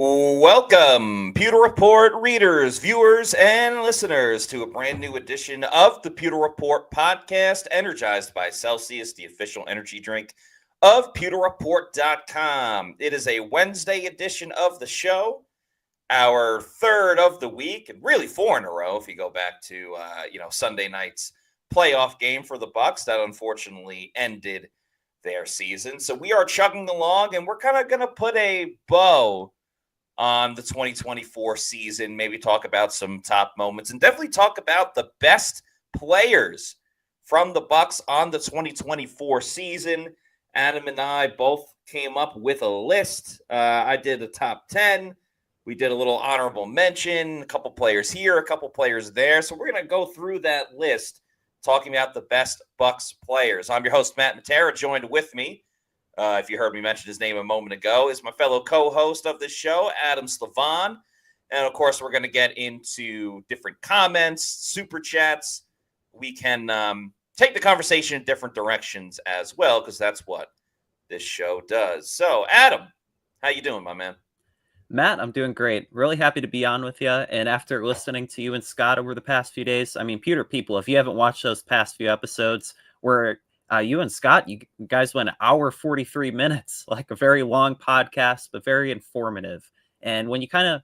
Welcome, Pewter Report readers, viewers, and listeners to a brand new edition of the Pewter Report podcast, energized by Celsius, the official energy drink of pewterreport.com. It is a Wednesday edition of the show, our third of the week, and really four in a row if you go back to Sunday night's playoff game for the Bucs that unfortunately ended their season. So we are chugging along, and we're kind of going to put a bow on the 2024 season, maybe talk about some top moments, and definitely talk about the best players from the Bucs on the 2024 season. Adam and I both came up with a list. I did a top 10. We did a little honorable mention, a couple players here, a couple players there. So we're going to go through that list, talking about the best Bucs players. I'm your host, Matt Matera. Joined with me, if you heard me mention his name a moment ago, is my fellow co-host of this show, Adam Slavan. And, of course, we're going to get into different comments, super chats. We can take the conversation in different directions as well, because that's what this show does. So, Adam, how you doing, my man? Matt, I'm doing great. Really happy to be on with you. And after listening to you and Scott over the past few days, Pewter people, if you haven't watched those past few episodes where you and Scott, you guys went an hour 43 minutes, like a very long podcast, but very informative. And when you kind of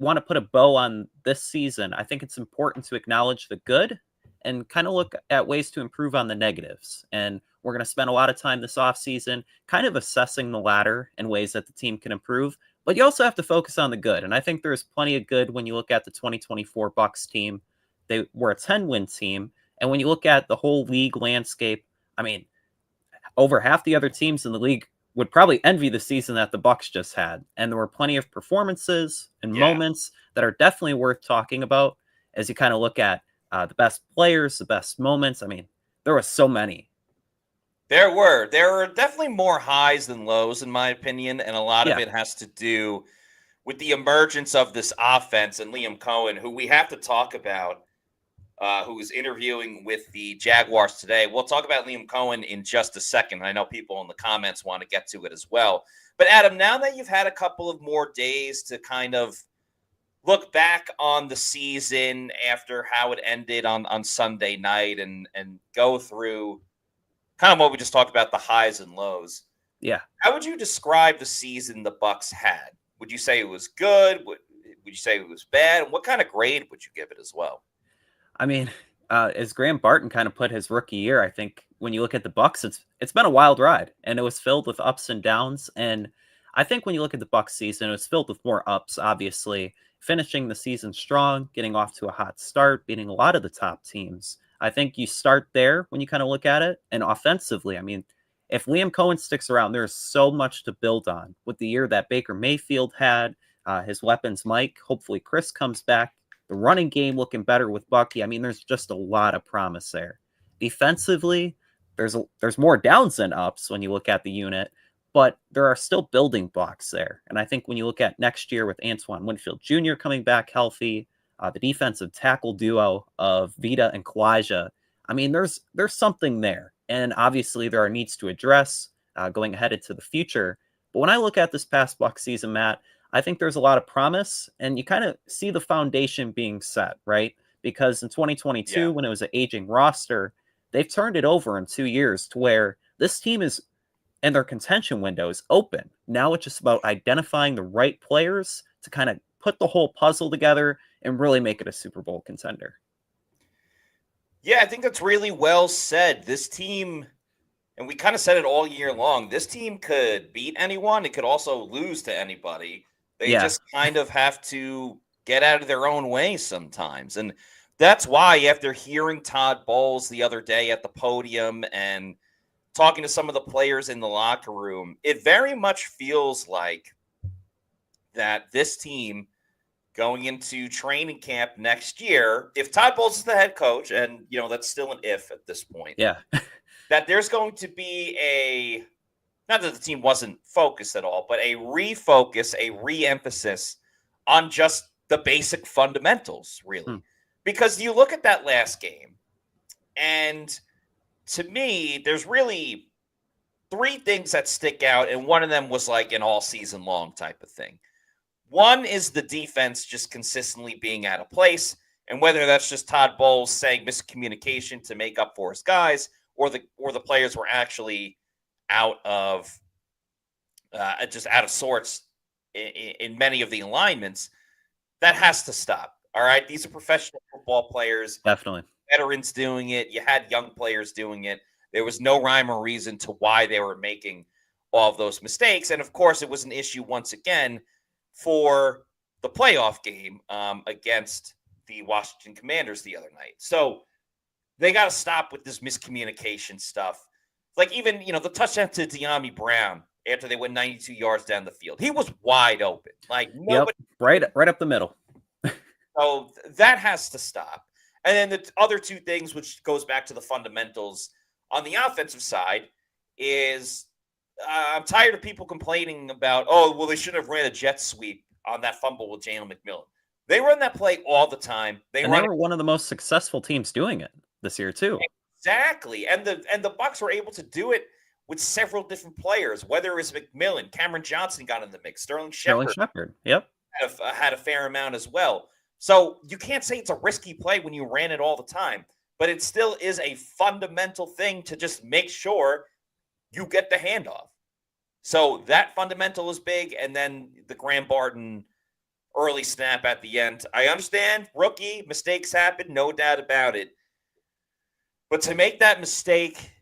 want to put a bow on this season, I think it's important to acknowledge the good and kind of look at ways to improve on the negatives. And we're going to spend a lot of time this offseason kind of assessing the latter and ways that the team can improve. But you also have to focus on the good. And I think there's plenty of good when you look at the 2024 Bucs team. They were a 10-win team. And when you look at the whole league landscape, over half the other teams in the league would probably envy the season that the Bucs just had. And there were plenty of performances and moments that are definitely worth talking about as you kind of look at the best players, the best moments. There were so many. There were definitely more highs than lows, in my opinion, and a lot of it has to do with the emergence of this offense and Liam Cohen, who we have to talk about, who was interviewing with the Jaguars today. We'll talk about Liam Cohen in just a second. I know people in the comments want to get to it as well. But, Adam, now that you've had a couple of more days to kind of look back on the season after how it ended on Sunday night and go through kind of what we just talked about, the highs and lows. Yeah. How would you describe the season the Bucs had? Would you say it was good? Would you say it was bad? And what kind of grade would you give it as well? As Graham Barton kind of put his rookie year, I think when you look at the Bucs, it's been a wild ride, and it was filled with ups and downs. And I think when you look at the Bucs season, it was filled with more ups, obviously, finishing the season strong, getting off to a hot start, beating a lot of the top teams. I think you start there when you kind of look at it. And offensively, if Liam Cohen sticks around, there's so much to build on with the year that Baker Mayfield had, his weapons, Mike. Hopefully Chris comes back. The running game looking better with Bucky. There's just a lot of promise there. Defensively, there's more downs than ups when you look at the unit, but there are still building blocks there. And I think when you look at next year with Antoine Winfield Jr. coming back healthy, the defensive tackle duo of Vita and Kalijah, there's something there. And obviously there are needs to address going ahead into the future. But when I look at this past Bucs season, Matt, I think there's a lot of promise, and you kind of see the foundation being set, right? Because in 2022, when it was an aging roster, they've turned it over in 2 years to where this team is, and their contention window is open. Now it's just about identifying the right players to kind of put the whole puzzle together and really make it a Super Bowl contender. Yeah, I think that's really well said. This team, and we kind of said it all year long, this team could beat anyone. It could also lose to anybody. They just kind of have to get out of their own way sometimes. And that's why after hearing Todd Bowles the other day at the podium and talking to some of the players in the locker room, it very much feels like that this team going into training camp next year, if Todd Bowles is the head coach, and, that's still an if at this point. Yeah. That there's going to be not that the team wasn't focused at all, but a refocus, a re-emphasis on just the basic fundamentals, really. Because you look at that last game, and to me, there's really three things that stick out, and one of them was like an all season long type of thing. One is the defense just consistently being out of place, and whether that's just Todd Bowles saying miscommunication to make up for his guys, or the players were actually out of just out of sorts in many of the alignments, that has to stop. All right, these are professional football players, Definitely. veterans doing it. You had young players doing it. There was no rhyme or reason to why they were making all of those mistakes, and of course, it was an issue once again for the playoff game against the Washington Commanders the other night. So they got to stop with this miscommunication stuff. Like even, the touchdown to De'Ami Brown after they went 92 yards down the field. He was wide open. Like nobody. Yep, right up the middle. So that has to stop. And then the other two things, which goes back to the fundamentals on the offensive side, is I'm tired of people complaining about, they shouldn't have ran a jet sweep on that fumble with Jalen McMillan. They run that play all the time. They were one of the most successful teams doing it this year too. Exactly. And the Bucs were able to do it with several different players, whether it was McMillan, Cameron Johnson got in the mix, Sterling Shepard. Yep. Had a fair amount as well. So you can't say it's a risky play when you ran it all the time, but it still is a fundamental thing to just make sure you get the handoff. So that fundamental is big. And then the Graham Barton early snap at the end. I understand rookie mistakes happen, no doubt about it. But to make that mistake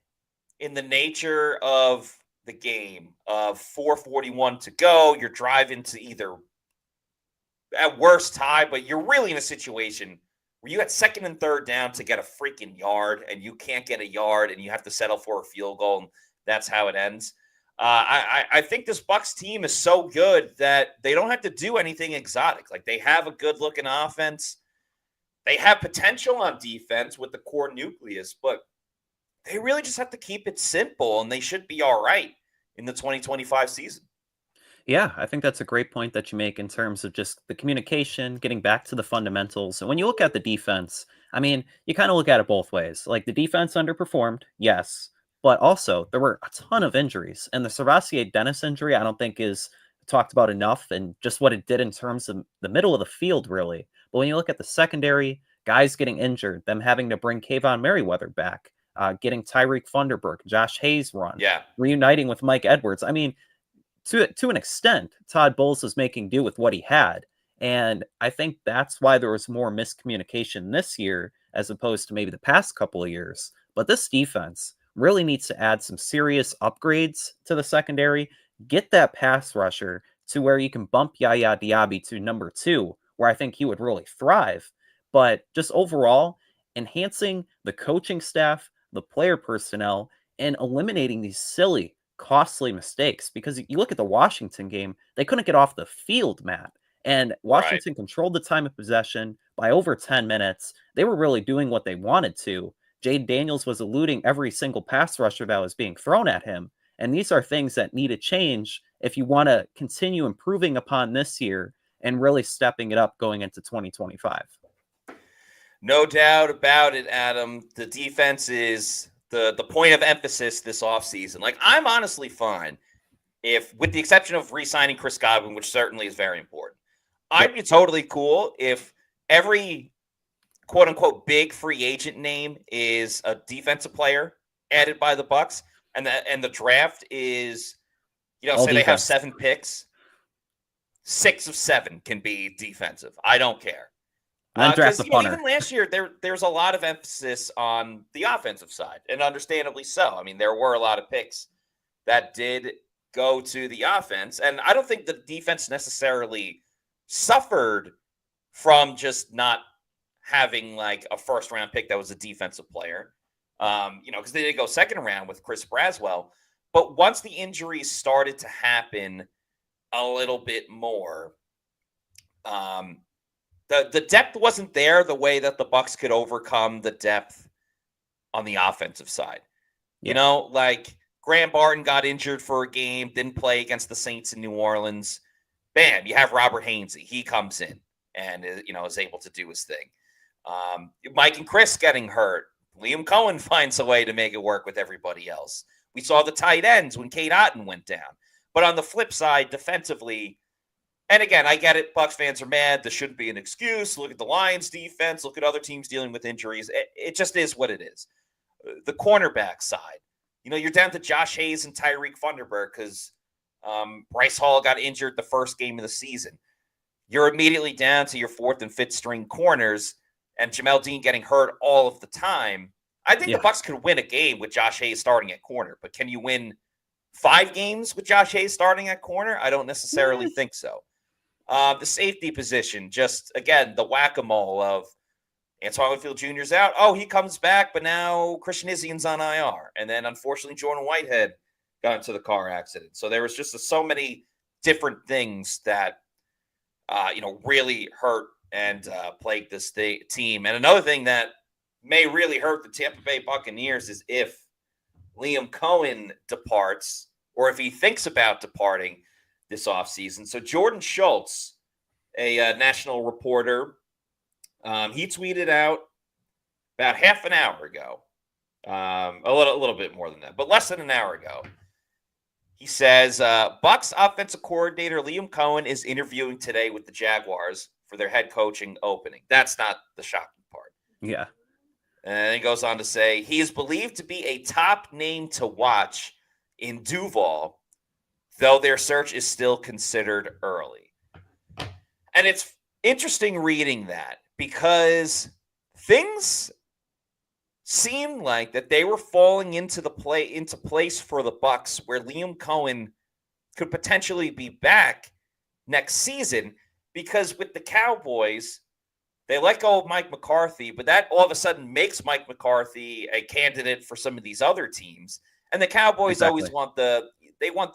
in the nature of the game of 4:41 to go, you're driving to either at worst tie, but you're really in a situation where you had second and third down to get a freaking yard and you can't get a yard and you have to settle for a field goal. And that's how it ends. I think this Bucs team is so good that they don't have to do anything exotic. Like they have a good looking offense. They have potential on defense with the core nucleus, but they really just have to keep it simple and they should be all right in the 2025 season. Yeah, I think that's a great point that you make in terms of just the communication, getting back to the fundamentals. And when you look at the defense, I mean, you kind of look at it both ways. Like the defense underperformed, yes, but also there were a ton of injuries. And the Servassier Dennis injury, I don't think is talked about enough and just what it did in terms of the middle of the field, really. But when you look at the secondary, guys getting injured, them having to bring Kayvon Merriweather back, getting Tyreek Funderburk, Josh Hayes run, reuniting with Mike Edwards. I mean, to an extent, Todd Bowles was making do with what he had. And I think that's why there was more miscommunication this year as opposed to maybe the past couple of years. But this defense really needs to add some serious upgrades to the secondary, get that pass rusher to where you can bump Yaya Diaby to number 2, where I think he would really thrive. But just overall, enhancing the coaching staff, the player personnel, and eliminating these silly, costly mistakes. Because you look at the Washington game, they couldn't get off the field, Matt. And Washington controlled the time of possession by over 10 minutes. They were really doing what they wanted to. Jade Daniels was eluding every single pass rusher that was being thrown at him. And these are things that need to change if you want to continue improving upon this year and really stepping it up going into 2025. No doubt about it, Adam. The defense is the point of emphasis this offseason. Like, I'm honestly fine if, with the exception of re-signing Chris Godwin, which certainly is very important, I'd be totally cool if every quote-unquote big free agent name is a defensive player added by the Bucs, and the draft is, say they have 7 picks, 6 of 7 can be defensive. I don't care. Because even last year, there's a lot of emphasis on the offensive side, and understandably so. I mean, there were a lot of picks that did go to the offense, and I don't think the defense necessarily suffered from just not having like a first-round pick that was a defensive player, because they did go second round with Chris Braswell. But once the injuries started to happen a little bit more, the depth wasn't there the way that the Bucs could overcome the depth on the offensive side. Like Graham Barton got injured for a game, didn't play against the Saints in New Orleans. Bam, you have Robert Hainsey. He comes in and is able to do his thing. Mike and Chris getting hurt. Liam Cohen finds a way to make it work with everybody else. We saw the tight ends when Kate Otten went down. But on the flip side, defensively, And again, I get it. Bucs fans are mad. This shouldn't be an excuse. Look at the Lions defense. Look at other teams dealing with injuries. It just is what it is. The cornerback side, you're down to Josh Hayes and Tyreek Funderburg because Bryce Hall got injured the first game of the season. You're immediately down to your fourth and fifth string corners, and Jamel Dean getting hurt all of the time. I think the Bucs could win a game with Josh Hayes starting at corner, but can you win 5 games with Josh Hayes starting at corner? I don't necessarily think so. The safety position, just, again, the whack-a-mole of Antoine Winfield Jr.'s out. Oh, he comes back, but now Christian Izzian's on IR. And then, unfortunately, Jordan Whitehead got into the car accident. So there was just so many different things that, really hurt and plagued this team. And another thing that may really hurt the Tampa Bay Buccaneers is if Liam Cohen departs or if he thinks about departing this offseason. So Jordan Schultz, a national reporter, he tweeted out about half an hour ago, a little bit more than that, but less than an hour ago. He says, Bucs offensive coordinator Liam Cohen is interviewing today with the Jaguars for their head coaching opening. That's not the shocking part. Yeah. And he goes on to say, he is believed to be a top name to watch in Duval, though their search is still considered early. And it's interesting reading that because things seemed like that they were falling into place for the Bucs, where Liam Cohen could potentially be back next season, because with the Cowboys, they let go of Mike McCarthy, but that all of a sudden makes Mike McCarthy a candidate for some of these other teams. And the Cowboys always want the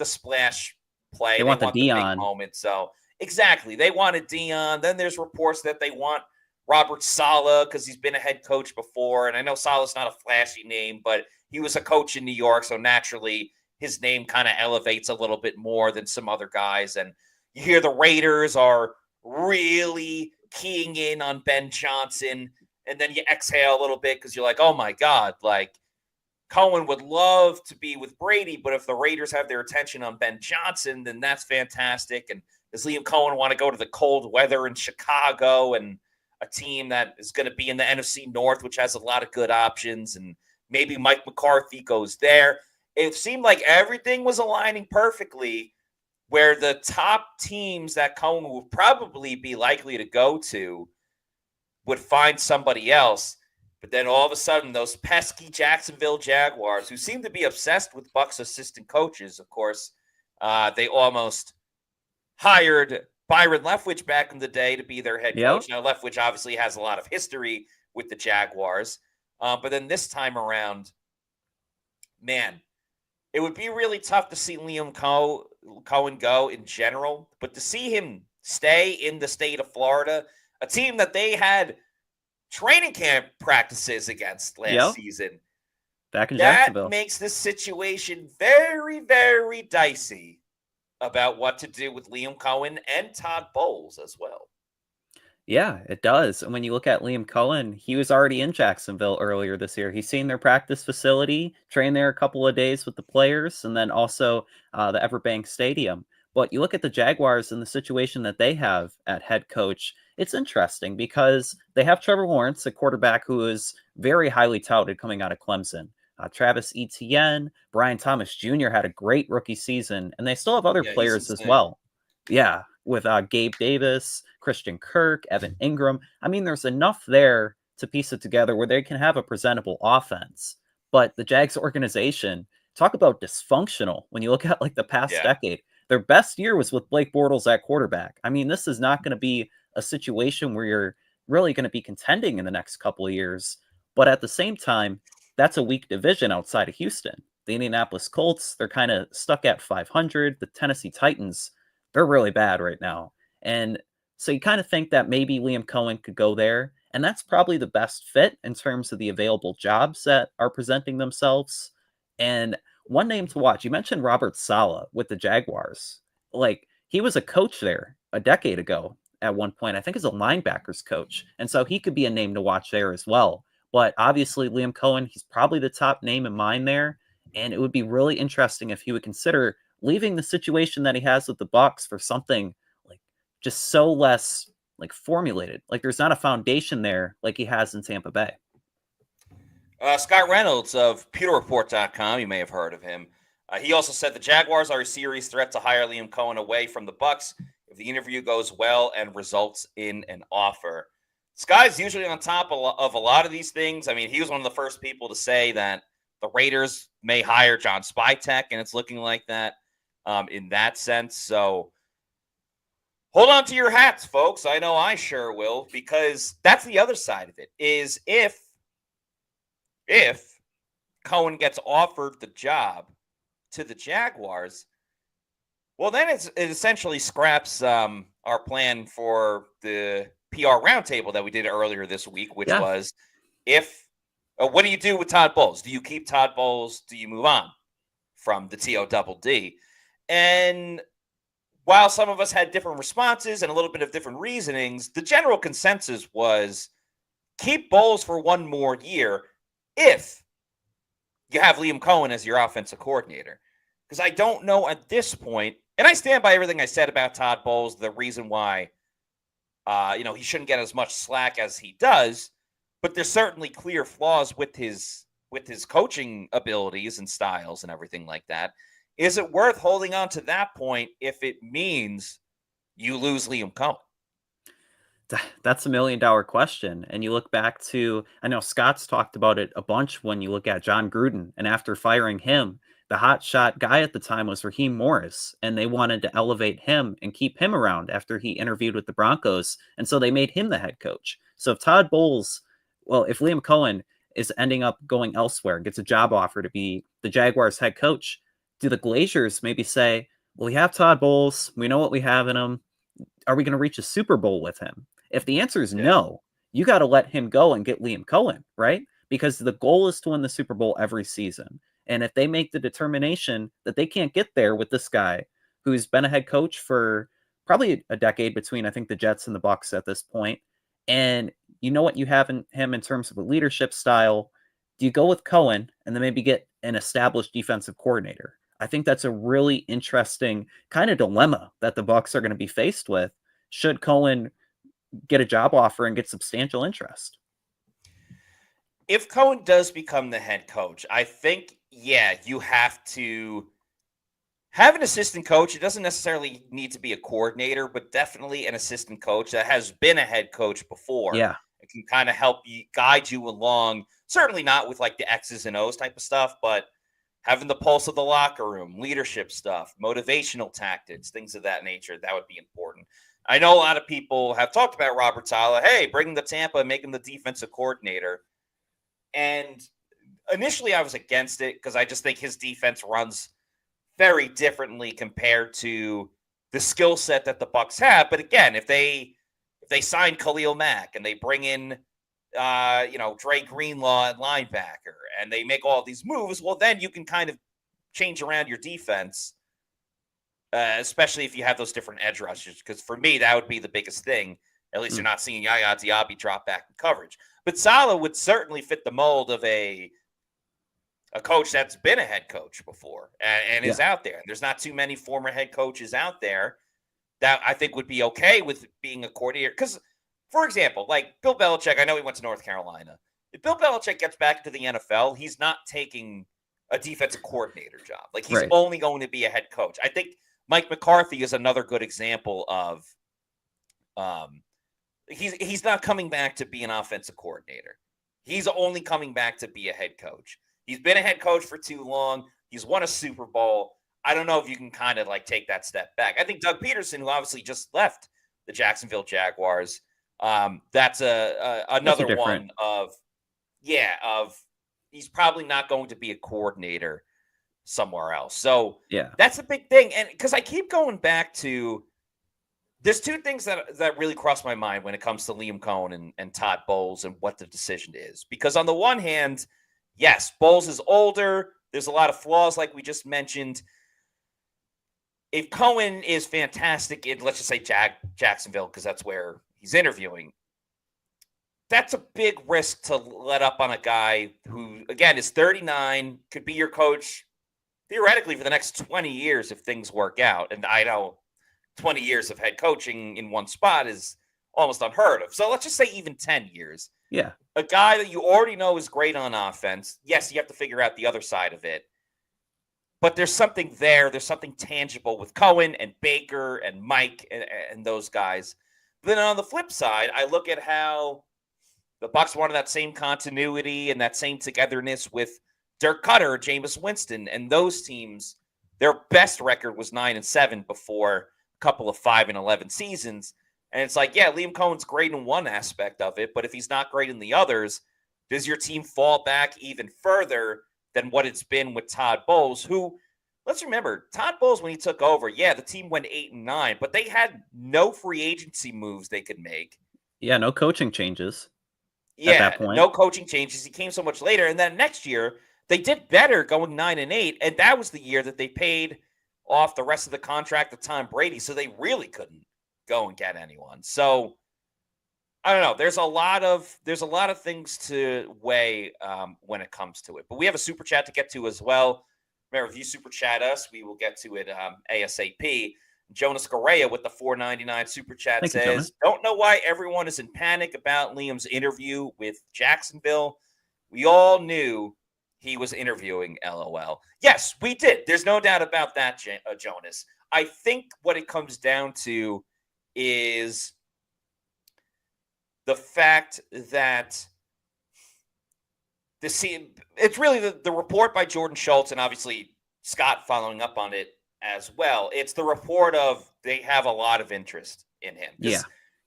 splash play. They want the Dion big moment. So exactly, they wanted Dion. Then there's reports that they want Robert Saleh because he's been a head coach before. And I know Saleh's not a flashy name, but he was a coach in New York. So naturally, his name kind of elevates a little bit more than some other guys. And you hear the Raiders are really keying in on Ben Johnson. And then you exhale a little bit because you're like, oh, my God, like Cohen would love to be with Brady. But if the Raiders have their attention on Ben Johnson, then that's fantastic. And does Liam Cohen want to go to the cold weather in Chicago and a team that is going to be in the NFC North, which has a lot of good options, and maybe Mike McCarthy goes there? It seemed like everything was aligning perfectly where the top teams that Cohen would probably be likely to go to would find somebody else. But then all of a sudden, those pesky Jacksonville Jaguars, who seem to be obsessed with Bucs assistant coaches, of course, they almost hired Byron Leftwich back in the day to be their head coach. Now, Leftwich obviously has a lot of history with the Jaguars. But then this time around, man, it would be really tough to see Liam Cohen go in general. But to see him stay in the state of Florida, a team that they had training camp practices against last season, back in Jacksonville, that makes this situation very, very dicey about what to do with Liam Cohen and Todd Bowles as well. Yeah, it does. And when you look at Liam Cohen, he was already in Jacksonville earlier this year. He's seen their practice facility, trained there a couple of days with the players, and then also the Everbank Stadium. But you look at the Jaguars and the situation that they have at head coach, it's interesting because they have Trevor Lawrence, a quarterback who is very highly touted coming out of Clemson. Travis Etienne, Brian Thomas Jr. had a great rookie season, and they still have other players as well. Yeah, with Gabe Davis, Christian Kirk, Evan Ingram. I mean, there's enough there to piece it together where they can have a presentable offense. But the Jags organization, talk about dysfunctional when you look at like the past decade. Their best year was with Blake Bortles at quarterback. I mean, this is not going to be a situation where you're really going to be contending in the next couple of years. But at the same time, that's a weak division outside of Houston. The Indianapolis Colts, they're kind of stuck at 500. The Tennessee Titans, they're really bad right now. And so you kind of think that maybe Liam Cohen could go there. And that's probably the best fit in terms of the available jobs that are presenting themselves. And one name to watch, you mentioned Robert Saleh with the Jaguars. Like, he was a coach there a decade ago at one point, I think as a linebackers coach. And so he could be a name to watch there as well. But obviously, Liam Cohen, he's probably the top name in mind there. And it would be really interesting if he would consider leaving the situation that he has with the Bucs for something like just so less like formulated. Like there's not a foundation there like he has in Tampa Bay. Scott Reynolds of PewterReport.com, you may have heard of him. He also said the Jaguars are a serious threat to hire Liam Cohen away from the Bucs if the interview goes well and results in an offer. Sky's usually on top of a lot of these things. I mean, he was one of the first people to say that the Raiders may hire John Spytek, and it's looking like that in that sense. So hold on to your hats, folks. I know I sure will, because that's the other side of it, is if Cohen gets offered the job to the Jaguars, well, then it essentially scraps our plan for the PR roundtable that we did earlier this week, which was what do you do with Todd Bowles? Do you keep Todd Bowles? Do you move on from the TODD? And while some of us had different responses and a little bit of different reasonings, the general consensus was keep Bowles for one more year if you have Liam Cohen as your offensive coordinator. Because I don't know at this point, and I stand by everything I said about Todd Bowles, the reason why he shouldn't get as much slack as he does, but there's certainly clear flaws with his coaching abilities and styles and everything like that. Is it worth holding on to that point if it means you lose Liam Cohen? That's $1 million question. And you look back to, I know Scott's talked about it a bunch when you look at John Gruden. And after firing him, the hotshot guy at the time was Raheem Morris. And they wanted to elevate him and keep him around after he interviewed with the Broncos. And so they made him the head coach. So if Todd Bowles, if Liam Cohen is ending up going elsewhere, gets a job offer to be the Jaguars head coach, do the Glaziers maybe say, well, we have Todd Bowles. We know what we have in him. Are we going to reach a Super Bowl with him? If the answer is no, you got to let him go and get Liam Cohen, right? Because the goal is to win the Super Bowl every season. And if they make the determination that they can't get there with this guy who's been a head coach for probably a decade between, I think, the Jets and the Bucs at this point, and you know what you have in him in terms of a leadership style, do you go with Cohen and then maybe get an established defensive coordinator? I think that's a really interesting kind of dilemma that the Bucs are going to be faced with. Should Cohen get a job offer and get substantial interest? If Cohen does become the head coach, I think, you have to have an assistant coach. It doesn't necessarily need to be a coordinator, but definitely an assistant coach that has been a head coach before. Yeah. It can kind of help you, guide you along. Certainly not with like the X's and O's type of stuff, but having the pulse of the locker room, leadership stuff, motivational tactics, things of that nature, that would be important. I know a lot of people have talked about Robert Saleh. Hey, bring him to Tampa and make him the defensive coordinator. And initially I was against it because I just think his defense runs very differently compared to the skill set that the Bucs have. But again, if they sign Khalil Mack and they bring in Dre Greenlaw at linebacker and they make all these moves, well, then you can kind of change around your defense. Especially if you have those different edge rushers, because for me, that would be the biggest thing. At least you're not seeing Yaya Diaby drop back in coverage. But Saleh would certainly fit the mold of a coach that's been a head coach before and is out there. And there's not too many former head coaches out there that I think would be okay with being a coordinator. Because, for example, like Bill Belichick, I know he went to North Carolina. If Bill Belichick gets back to the NFL, he's not taking a defensive coordinator job. Like, he's only going to be a head coach. I think Mike McCarthy is another good example of he's not coming back to be an offensive coordinator. He's only coming back to be a head coach. He's been a head coach for too long. He's won a Super Bowl. I don't know if you can kind of like take that step back. I think Doug Peterson, who obviously just left the Jacksonville Jaguars, that's another one of he's probably not going to be a coordinator somewhere else. So that's a big thing. And because I keep going back to, there's two things that really cross my mind when it comes to Liam Cohen and Todd Bowles and what the decision is. Because on the one hand, yes, Bowles is older. There's a lot of flaws like we just mentioned. If Cohen is fantastic in, let's just say Jacksonville, because that's where he's interviewing, that's a big risk to let up on a guy who, again, is 39, could be your coach theoretically for the next 20 years if things work out. And I know 20 years of head coaching in one spot is almost unheard of. So let's just say even 10 years. Yeah. A guy that you already know is great on offense. Yes, you have to figure out the other side of it. But there's something there. There's something tangible with Cohen and Baker and Mike and those guys. Then on the flip side, I look at how the Bucs wanted that same continuity and that same togetherness with Dirk Cutter, Jameis Winston, and those teams. Their best record was 9-7 before a couple of 5-11 seasons. And it's like, yeah, Liam Cohen's great in one aspect of it, but if he's not great in the others, does your team fall back even further than what it's been with Todd Bowles, who, let's remember, Todd Bowles, when he took over, yeah, the team went 8-9, but they had no free agency moves they could make. Yeah, no coaching changes. Yeah, at that point. No coaching changes. He came so much later. And then next year, they did better going 9-8. And that was the year that they paid off the rest of the contract of Tom Brady. So they really couldn't go and get anyone. So I don't know. There's a lot of things to weigh when it comes to it. But we have a super chat to get to as well. Remember, if you super chat us, we will get to it ASAP. Jonas Correa with the $4.99 super chat says, don't know why everyone is in panic about Liam's interview with Jacksonville. We all knew he was interviewing, LOL. Yes, we did. There's no doubt about that, Jonas. I think what it comes down to is the fact that it's really the report by Jordan Schultz and obviously Scott following up on it as well. It's the report of they have a lot of interest in him. Yeah.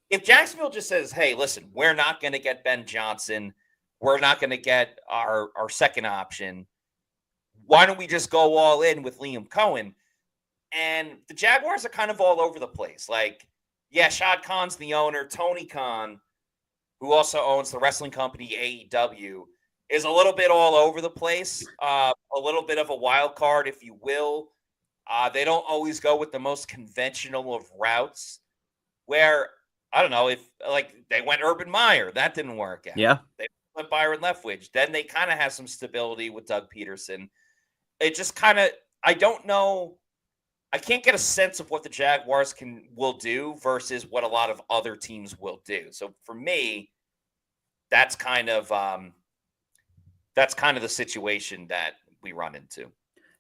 If Jacksonville just says, hey, listen, we're not going to get Ben Johnson, we're not going to get our second option, why don't we just go all in with Liam Cohen? And the Jaguars are kind of all over the place. Like, yeah, Shad Khan's the owner. Tony Khan, who also owns the wrestling company AEW, is a little bit all over the place, a little bit of a wild card, if you will. They don't always go with the most conventional of routes where, I don't know, if like they went Urban Meyer, that didn't work out. Yeah. They went Byron Leftwich. Then they kind of have some stability with Doug Peterson. It just kind of, I don't know. I can't get a sense of what the Jaguars will do versus what a lot of other teams will do. So for me, that's kind of the situation that we run into.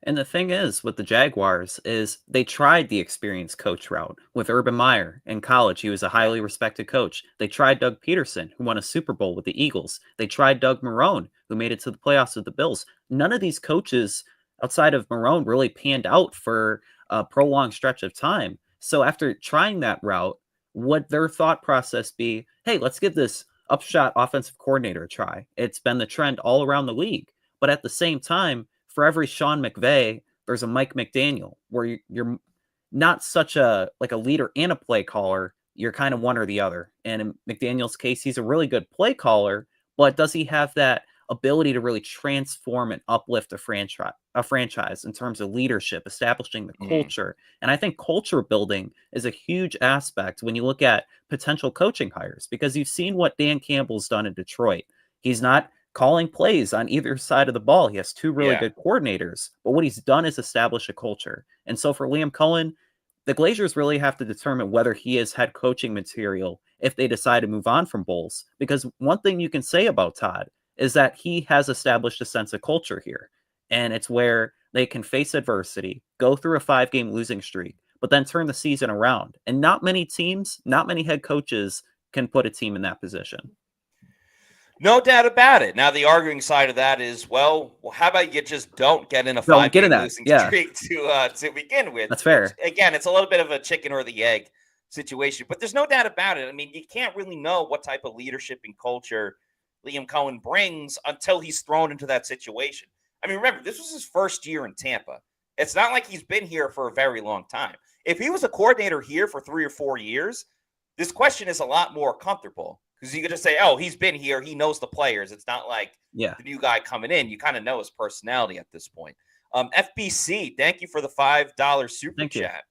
And the thing is with the Jaguars is they tried the experienced coach route with Urban Meyer in college. He was a highly respected coach. They tried Doug Peterson, who won a Super Bowl with the Eagles. They tried Doug Marrone, who made it to the playoffs with the Bills. None of these coaches outside of Marrone really panned out for a prolonged stretch of time. So after trying that route, would their thought process be, hey, let's give this upshot offensive coordinator a try? It's been the trend all around the league. But at the same time, for every Sean McVay, there's a Mike McDaniel, where you're not such a leader and a play caller. You're kind of one or the other. And in McDaniel's case, he's a really good play caller, but does he have that ability to really transform and uplift a franchise in terms of leadership, establishing the culture? And I think culture building is a huge aspect when you look at potential coaching hires, because you've seen what Dan Campbell's done in Detroit. He's not calling plays on either side of the ball. He has two really good coordinators, but what he's done is establish a culture. And so for Liam Cohen, the Glazers really have to determine whether he is head coaching material if they decide to move on from Bowles. Because one thing you can say about Todd is that he has established a sense of culture here. And it's where they can face adversity, go through a 5-game losing streak, but then turn the season around. And not many teams, not many head coaches can put a team in that position. No doubt about it. Now, the arguing side of that is, well, how about you just don't get in a 5-game losing streak to begin with? That's fair. Again, it's a little bit of a chicken or the egg situation, but there's no doubt about it. I mean, you can't really know what type of leadership and culture Liam Cohen brings until he's thrown into that situation. I mean, remember, this was his first year in Tampa. It's not like he's been here for a very long time. If he was a coordinator here for 3 or 4 years, this question is a lot more comfortable. Because you could just say, oh, he's been here. He knows the players. It's not like the new guy coming in. You kind of know his personality at this point. FBC, thank you for the $5 super chat.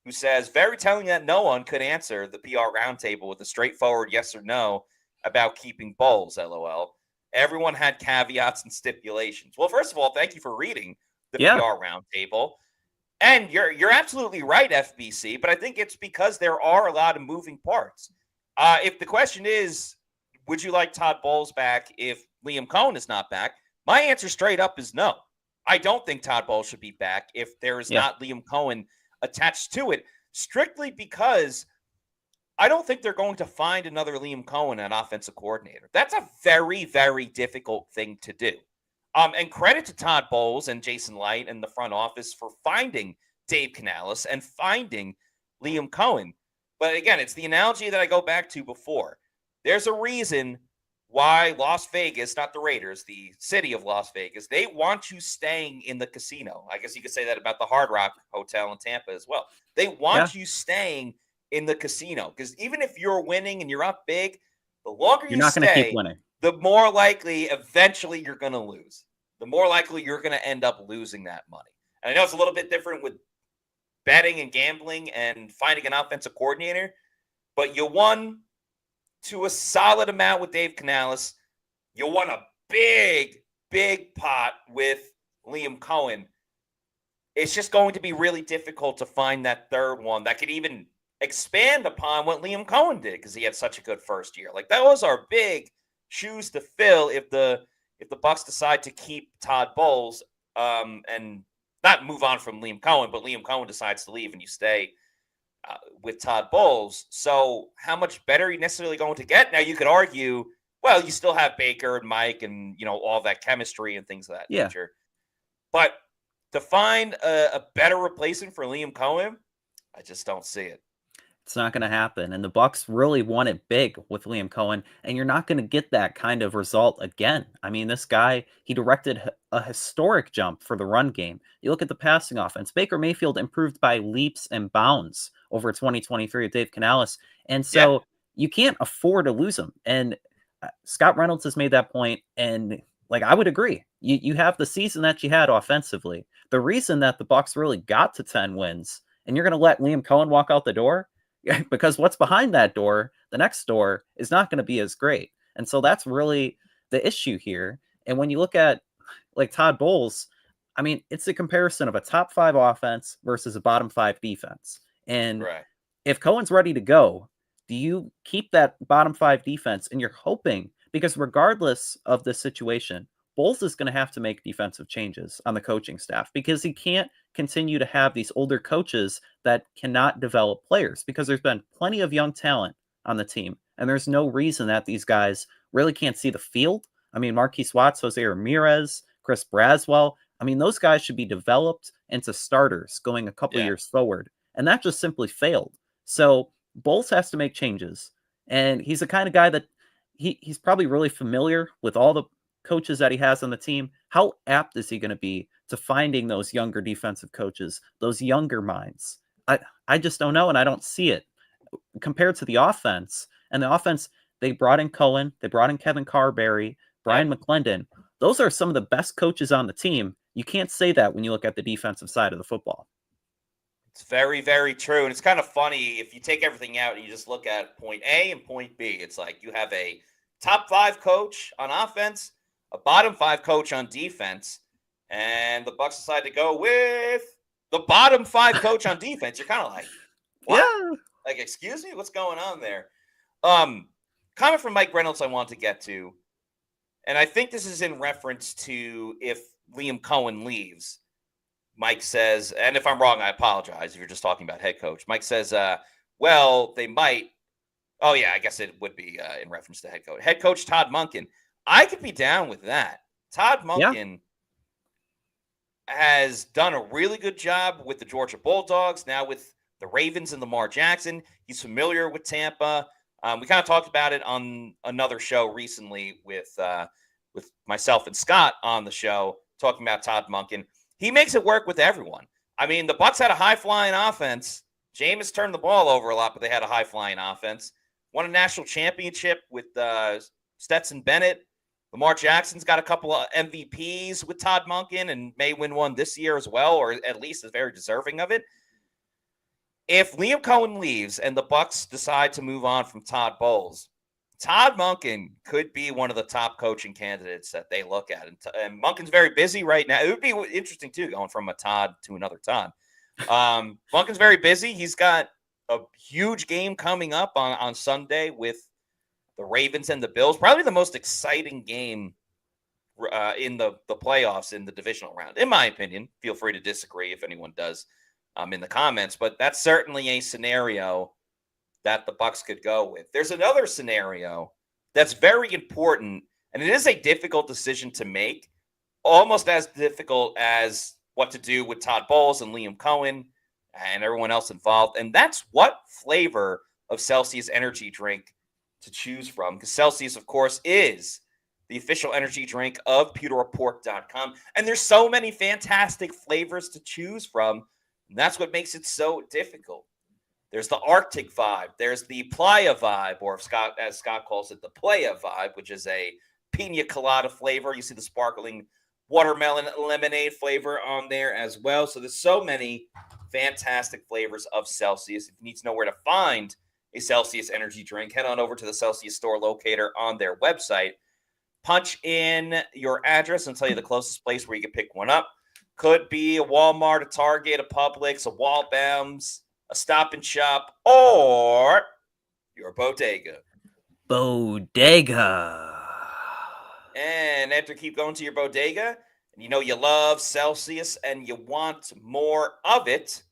Who says, very telling that no one could answer the PR roundtable with a straightforward yes or no about keeping Bowles, LOL. Everyone had caveats and stipulations. Well, first of all, thank you for reading the PR roundtable. And you're absolutely right, FBC, but I think it's because there are a lot of moving parts. If the question is, would you like Todd Bowles back if Liam Cohen is not back? My answer straight up is no. I don't think Todd Bowles should be back if there is Yeah. not Liam Cohen attached to it, strictly because I don't think they're going to find another Liam Cohen, an offensive coordinator. That's a very, very difficult thing to do. And credit to Todd Bowles and Jason Light and the front office for finding Dave Canales and finding Liam Cohen. But again, it's the analogy that I go back to before. There's a reason why Las Vegas, not the Raiders, the city of Las Vegas, they want you staying in the casino. I guess you could say that about the Hard Rock Hotel in Tampa as well. They Yeah. want you staying in the casino because even if you're winning and you're up big, the longer You're you not going to keep stay, winning. the more likely eventually you're going to lose. The more likely you're going to end up losing that money. And I know it's a little bit different with betting and gambling and finding an offensive coordinator, but you won to a solid amount with Dave Canales. You won a big, big pot with Liam Cohen. It's just going to be really difficult to find that third one that could even expand upon what Liam Cohen did because he had such a good first year. Like those are big shoes to fill if the Bucs decide to keep Todd Bowles and not move on from Liam Cohen, but Liam Cohen decides to leave and you stay with Todd Bowles. So how much better are you necessarily going to get? Now you could argue, well, you still have Baker and Mike and all that chemistry and things of that Yeah. nature. But to find a better replacement for Liam Cohen, I just don't see it. It's not going to happen. And the Bucs really won it big with Liam Cohen, and you're not going to get that kind of result again. I mean, this guy, he directed a historic jump for the run game. You look at the passing offense. Baker Mayfield improved by leaps and bounds over 2023 with Dave Canales. And so you can't afford to lose him. And Scott Reynolds has made that point, and like I would agree. You have the season that you had offensively. The reason that the Bucs really got to 10 wins, and you're going to let Liam Cohen walk out the door, because what's behind that door, the next door, is not going to be as great. And so that's really the issue here. And when you look at like Todd Bowles, I mean, it's a comparison of a top 5 offense versus a bottom 5 defense. And if Cohen's ready to go, do you keep that bottom 5 defense? And you're hoping, because regardless of the situation, Bowles is going to have to make defensive changes on the coaching staff because he can't continue to have these older coaches that cannot develop players because there's been plenty of young talent on the team. And there's no reason that these guys really can't see the field. I mean, Marquise Watts, Jose Ramirez, Chris Braswell. I mean, those guys should be developed into starters going a couple years forward. And that just simply failed. So Bowles has to make changes. And he's the kind of guy that he's probably really familiar with all the coaches that he has on the team. How apt is he going to be to finding those younger defensive coaches, those younger minds? I just don't know, and I don't see it. Compared to the offense, and the offense, they brought in Cohen, they brought in Kevin Carberry, Brian McClendon. Those are some of the best coaches on the team. You can't say that when you look at the defensive side of the football. It's very, very true. And it's kind of funny if you take everything out and you just look at point A and point B. It's like you have a top 5 coach on offense, a bottom 5 coach on defense, and the Bucs decide to go with the bottom 5 coach on defense. You're kind of like, what? Yeah. Like, excuse me? What's going on there? Comment from Mike Reynolds I want to get to, and I think this is in reference to if Liam Cohen leaves. Mike says, and if I'm wrong, I apologize if you're just talking about head coach. Mike says, well, they might. Oh, yeah, I guess it would be in reference to head coach. Head coach Todd Monken. I could be down with that. Todd Monken has done a really good job with the Georgia Bulldogs, now with the Ravens and Lamar Jackson. He's familiar with Tampa. We kind of talked about it on another show recently with myself and Scott on the show, talking about Todd Monken. He makes it work with everyone. I mean, the Bucs had a high-flying offense. Jameis turned the ball over a lot, but they had a high-flying offense. Won a national championship with Stetson Bennett. Lamar Jackson's got a couple of MVPs with Todd Monken and may win one this year as well, or at least is very deserving of it. If Liam Cohen leaves and the Bucs decide to move on from Todd Bowles, Todd Monken could be one of the top coaching candidates that they look at. And Monken's very busy right now. It would be interesting, too, going from a Todd to another Todd. Bunkin's very busy. He's got a huge game coming up on Sunday with the Ravens and the Bills. Probably the most exciting game in the playoffs in the divisional round, in my opinion. Feel free to disagree if anyone does in the comments, but that's certainly a scenario that the Bucs could go with. There's another scenario that's very important, and it is a difficult decision to make, almost as difficult as what to do with Todd Bowles and Liam Cohen and everyone else involved, and that's what flavor of Celsius energy drink to choose from, because Celsius, of course, is the official energy drink of pewterreport.com. And there's so many fantastic flavors to choose from. And that's what makes it so difficult. There's the Arctic vibe. There's the Playa vibe, or as Scott calls it, the Playa vibe, which is a pina colada flavor. You see the sparkling watermelon lemonade flavor on there as well. So there's so many fantastic flavors of Celsius. If you need to know where to find a Celsius energy drink, head on over to the Celsius store locator on their website. Punch in your address and tell you the closest place where you can pick one up. Could be a Walmart, a Target, a Publix, a Walbaum's, a Stop and Shop, or your bodega. Bodega. And after keep going to your bodega, and you know you love Celsius and you want more of it,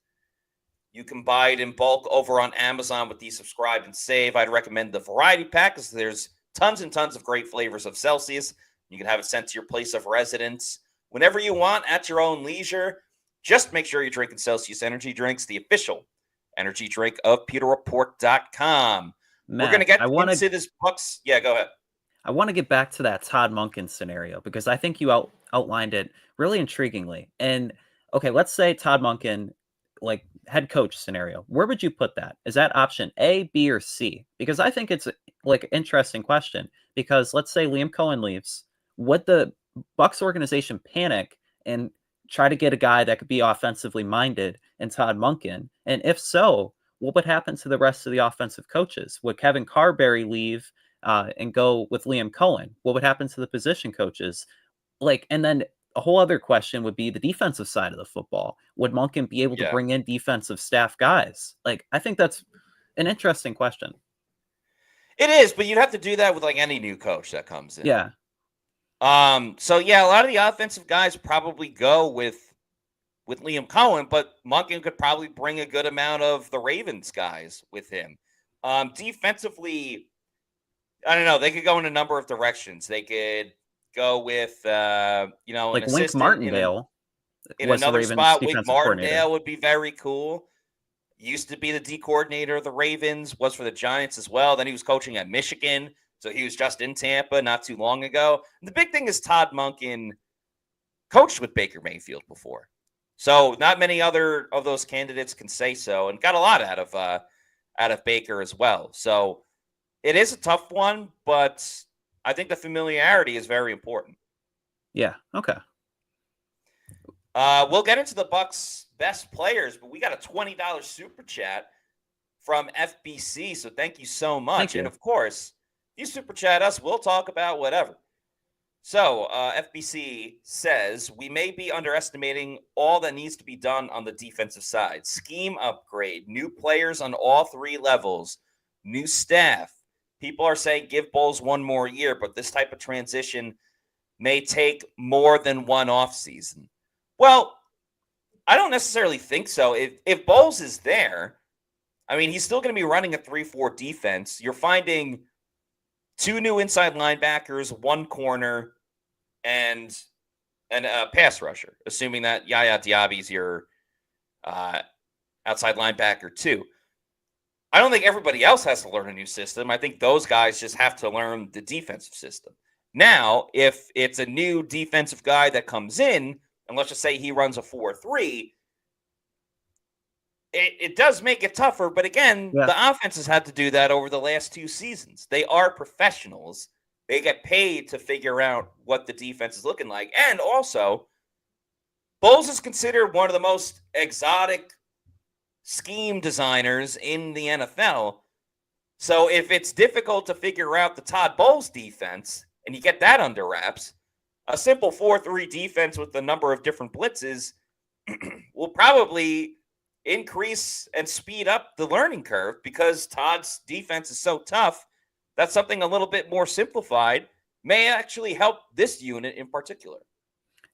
you can buy it in bulk over on Amazon with the Subscribe and Save. I'd recommend the Variety Pack because there's tons and tons of great flavors of Celsius. You can have it sent to your place of residence whenever you want at your own leisure. Just make sure you're drinking Celsius energy drinks, the official energy drink of pewterreport.com. We're going to get into this Bucs. Yeah, go ahead. I want to get back to that Todd Monken scenario because I think you outlined it really intriguingly. And okay, let's say Todd Monken, like head coach scenario, where would you put that? Is that option A, B, or C? Because I think it's like an interesting question because let's say Liam Cohen leaves. Would the Bucs organization panic and try to get a guy that could be offensively minded in Todd Monken? And if so, what would happen to the rest of the offensive coaches? Would Kevin Carberry leave and go with Liam Cohen? What would happen to the position coaches? And then a whole other question would be the defensive side of the football. Would Monken be able to bring in defensive staff guys? I think that's an interesting question. It is, but you'd have to do that with any new coach that comes in. Yeah. So a lot of the offensive guys probably go with Liam Cohen, but Monken could probably bring a good amount of the Ravens guys with him. Defensively, I don't know. They could go in a number of directions. They could go with, like Wink Martindale in another spot. Wink Martindale would be very cool. Used to be the D coordinator of the Ravens, was for the Giants as well. Then he was coaching at Michigan. So he was just in Tampa not too long ago. And the big thing is Todd Monken coached with Baker Mayfield before. So not many other of those candidates can say so, and got a lot out of Baker as well. So it is a tough one, but I think the familiarity is very important. Yeah. Okay. We'll get into the Bucs' best players, but we got a $20 super chat from FBC. So thank you so much. Thank you. And of course, you super chat us, we'll talk about whatever. So FBC says, we may be underestimating all that needs to be done on the defensive side. Scheme upgrade, new players on all three levels, new staff. People are saying give Bowles one more year, but this type of transition may take more than one offseason. Well, I don't necessarily think so. If Bowles is there, I mean, he's still going to be running a 3-4 defense. You're finding two new inside linebackers, one corner, and a pass rusher, assuming that Yaya Diaby's your outside linebacker too. I don't think everybody else has to learn a new system. I think those guys just have to learn the defensive system. Now, if it's a new defensive guy that comes in, and let's just say he runs a 4-3, it does make it tougher. But again, the offenses had to do that over the last two seasons. They are professionals. They get paid to figure out what the defense is looking like. And also, Bowles is considered one of the most exotic scheme designers in the NFL. So if it's difficult to figure out the Todd Bowles defense and you get that under wraps, a simple 4-3 defense with a number of different blitzes will probably increase and speed up the learning curve because Todd's defense is so tough that something a little bit more simplified may actually help this unit in particular.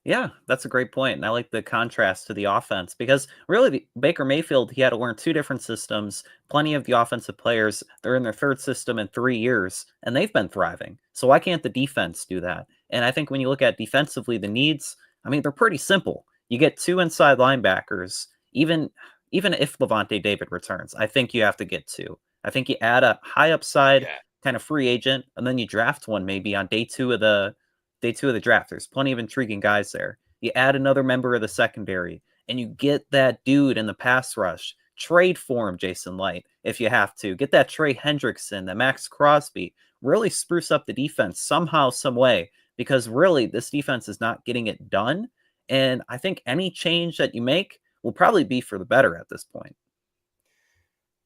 Yeah, that's a great point. And I like the contrast to the offense because really Baker Mayfield, he had to learn two different systems. Plenty of the offensive players, they're in their third system in 3 years and they've been thriving. So why can't the defense do that? And I think when you look at defensively, the needs, I mean, they're pretty simple. You get two inside linebackers, even if Levante David returns, I think you have to get two. I think you add a high upside Yeah. kind of free agent, and then you draft one maybe on day two of the draft. There's plenty of intriguing guys there. You add another member of the secondary, and you get that dude in the pass rush. Trade for him, Jason Light, if you have to. Get that Trey Hendrickson, the Max Crosby. Really spruce up the defense somehow, some way, because really this defense is not getting it done. And I think any change that you make will probably be for the better at this point.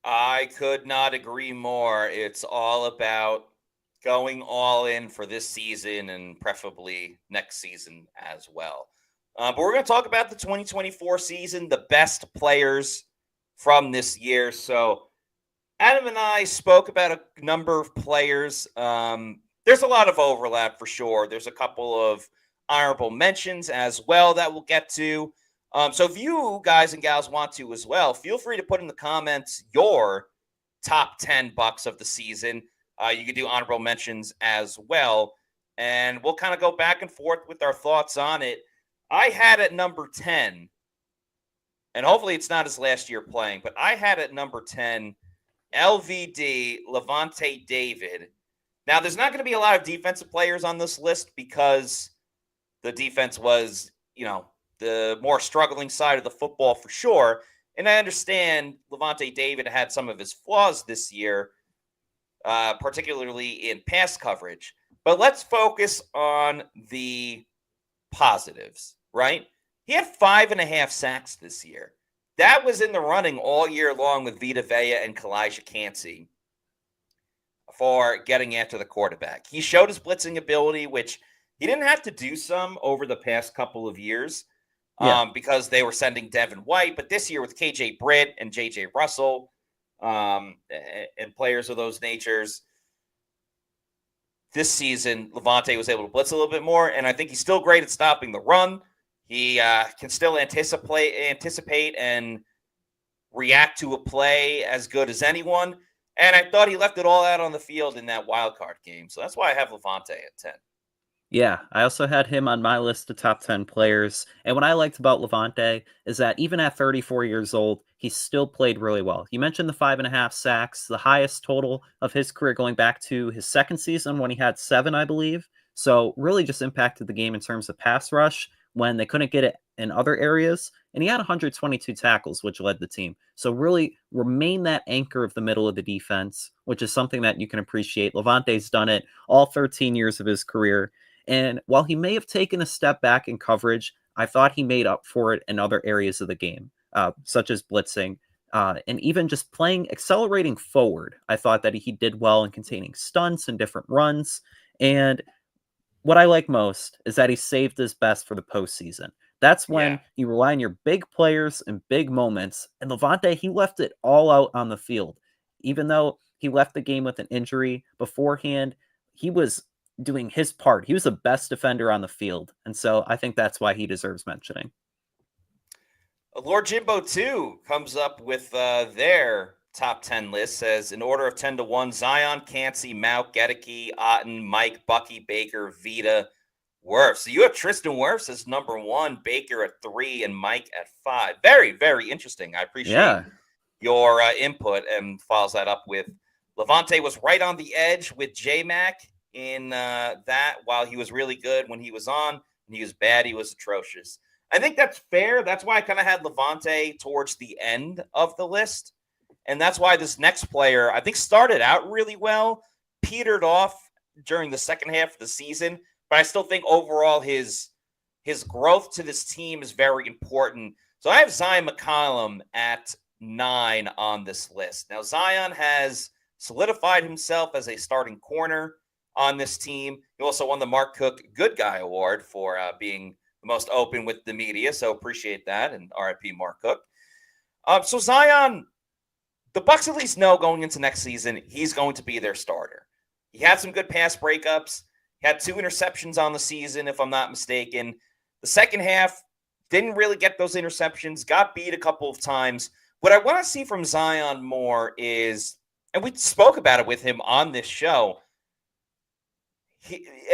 I could not agree more. It's all about going all in for this season and preferably next season as well. But we're going to talk about the 2024 season, the best players from this year. So Adam and I spoke about a number of players. There's a lot of overlap for sure. There's a couple of honorable mentions as well that we'll get to. So if you guys and gals want to as well, feel free to put in the comments your top 10 Bucs of the season. You could do honorable mentions as well. And we'll kind of go back and forth with our thoughts on it. I had at number 10, and hopefully it's not his last year playing, but I had at number 10, LVD, Levante David. Now, there's not going to be a lot of defensive players on this list because the defense was, the more struggling side of the football for sure. And I understand Levante David had some of his flaws this year, particularly in pass coverage. But let's focus on the positives, right? He had 5.5 sacks this year. That was in the running all year long with Vita Vea and Kalijah Cansey for getting after the quarterback. He showed his blitzing ability, which he didn't have to do some over the past couple of years because they were sending Devin White. But this year with KJ Britt and JJ Russell and players of those natures, this season, Levante was able to blitz a little bit more, and I think he's still great at stopping the run. He can still anticipate and react to a play as good as anyone. And I thought he left it all out on the field in that wild card game. So that's why I have Levante at 10. Yeah, I also had him on my list of top 10 players. And what I liked about Levante is that even at 34 years old, he still played really well. You mentioned the 5.5 sacks, the highest total of his career going back to his second season when he had 7, I believe. So really just impacted the game in terms of pass rush when they couldn't get it in other areas. And he had 122 tackles, which led the team. So really remain that anchor of the middle of the defense, which is something that you can appreciate. Levante's done it all 13 years of his career. And while he may have taken a step back in coverage, I thought he made up for it in other areas of the game, such as blitzing and even just accelerating forward. I thought that he did well in containing stunts and different runs. And what I like most is that he saved his best for the postseason. That's when you rely on your big players and big moments. And Levante, he left it all out on the field. Even though he left the game with an injury beforehand, he was doing his part. He was the best defender on the field. And so I think that's why he deserves mentioning. Lord Jimbo, too, comes up with their top 10 list. Says, in order of 10 to 1, Zion, Cansey, Mauk, Gedeke, Otten, Mike, Bucky, Baker, Vita, Wirfs. So you have Tristan Wirfs as number 1, Baker at 3, and Mike at 5. Very, very interesting. I appreciate your input, and follows that up with Levante was right on the edge with J-Mac in that while he was really good when he was on. When he was bad, he was atrocious. I think that's fair. That's why I kind of had Levante towards the end of the list. And that's why this next player, I think, started out really well, petered off during the second half of the season. But I still think overall his growth to this team is very important. So I have Zion McCollum at 9 on this list. Now, Zion has solidified himself as a starting corner on this team. He also won the Mark Cook Good Guy Award for being the most open with the media. So appreciate that. And RIP Mark Cook. So Zion, the Bucs at least know going into next season he's going to be their starter. He had some good pass breakups. He had 2 interceptions on the season, if I'm not mistaken. The second half didn't really get those interceptions. Got beat a couple of times. What I want to see from Zion more is, and we spoke about it with him on this show.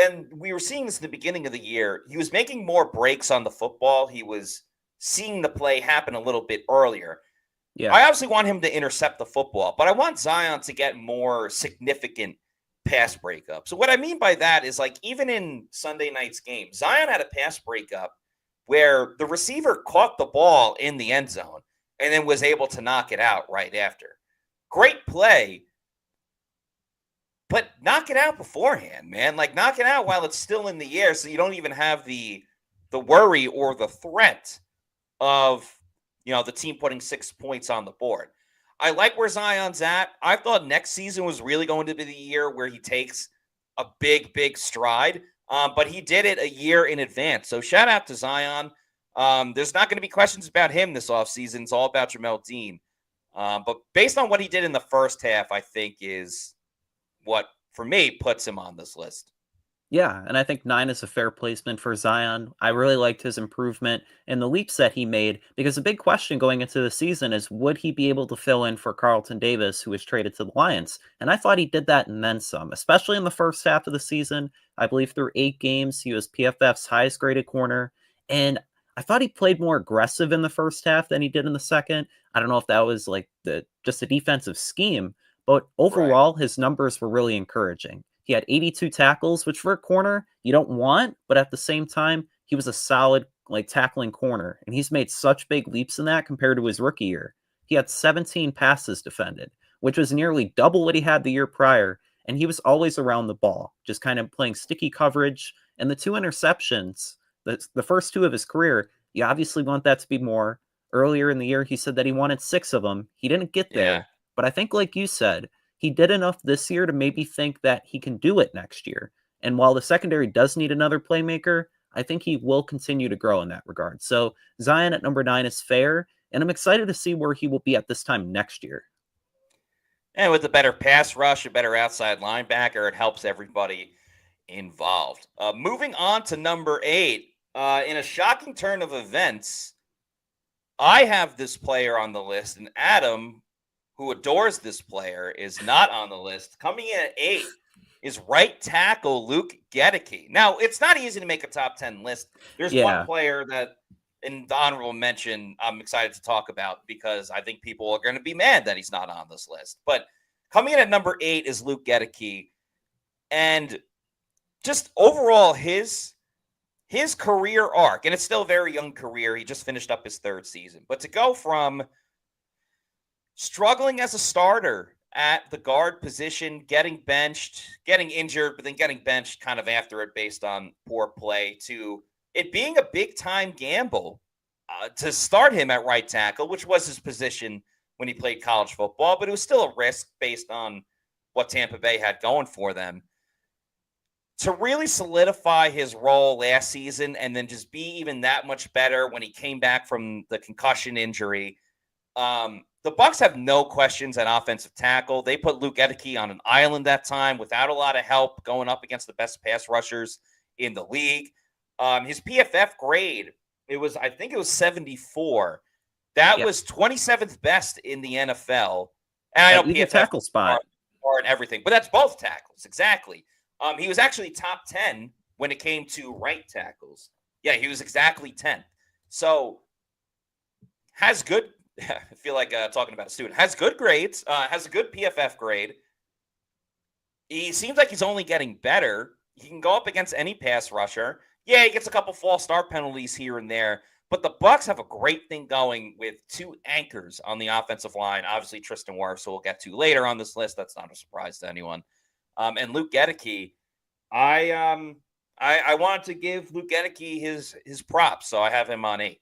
And we were seeing this in the beginning of the year. He was making more breaks on the football. He was seeing the play happen a little bit earlier. Yeah. I obviously want him to intercept the football, but I want Zion to get more significant pass breakup. So what I mean by that is, like, even in Sunday night's game, Zion had a pass breakup where the receiver caught the ball in the end zone and then was able to knock it out right after. Great play, but knock it out beforehand, man. Like, knock it out while it's still in the air so you don't even have the worry or the threat of, the team putting 6 points on the board. I like where Zion's at. I thought next season was really going to be the year where he takes a big, big stride, but he did it a year in advance. So shout out to Zion. There's not going to be questions about him this offseason. It's all about Jamel Dean. But based on what he did in the first half, I think is what, for me, puts him on this list. Yeah, and I think 9 is a fair placement for Zion. I really liked his improvement and the leaps that he made, because the big question going into the season is, would he be able to fill in for Carlton Davis, who was traded to the Lions? And I thought he did that and then some, especially in the first half of the season. I believe through 8 games, he was PFF's highest graded corner. And I thought he played more aggressive in the first half than he did in the second. I don't know if that was like just a defensive scheme, but overall, his numbers were really encouraging. He had 82 tackles, which for a corner you don't want, but at the same time, he was a solid tackling corner, and he's made such big leaps in that compared to his rookie year. He had 17 passes defended, which was nearly double what he had the year prior, and he was always around the ball, just kind of playing sticky coverage. And the 2 interceptions, the first 2 of his career, you obviously want that to be more. Earlier in the year, he said that he wanted 6 of them. He didn't get there, but I think, like you said, he did enough this year to maybe think that he can do it next year. And while the secondary does need another playmaker, I think he will continue to grow in that regard. So Zion at number 9 is fair, and I'm excited to see where he will be at this time next year. And with a better pass rush, a better outside linebacker, it helps everybody involved. Moving on to number 8, in a shocking turn of events, I have this player on the list, and Adam, who adores this player, is not on the list. Coming in at 8 is right tackle Luke Goedeke. Now, it's not easy to make a top 10 list. There's one player that, in the honorable mention, I'm excited to talk about because I think people are going to be mad that he's not on this list. But coming in at number 8 is Luke Goedeke. And just overall, his career arc, and it's still a very young career. He just finished up his 3rd season. But to go from struggling as a starter at the guard position, getting benched, getting injured, but then getting benched kind of after it based on poor play, to it being a big-time gamble to start him at right tackle, which was his position when he played college football, but it was still a risk based on what Tampa Bay had going for them. To really solidify his role last season and then just be even that much better when he came back from the concussion injury, the Bucs have no questions at offensive tackle. They put Luke Goedeke on an island that time without a lot of help going up against the best pass rushers in the league. His PFF grade, I think it was 74. That was 27th best in the NFL. And I know PFF tackle spot and everything, but that's both tackles. Exactly. He was actually top 10 when it came to right tackles. Yeah, he was exactly 10th. So has good, I feel like talking about a student, has good grades, has a good PFF grade. He seems like he's only getting better. He can go up against any pass rusher. Yeah, he gets a couple false start penalties here and there, but the Bucs have a great thing going with 2 anchors on the offensive line. Obviously, Tristan Wirfs, who we'll get to later on this list. That's not a surprise to anyone. And Luke Goedeke, I wanted to give Luke Goedeke his props, so I have him on 8.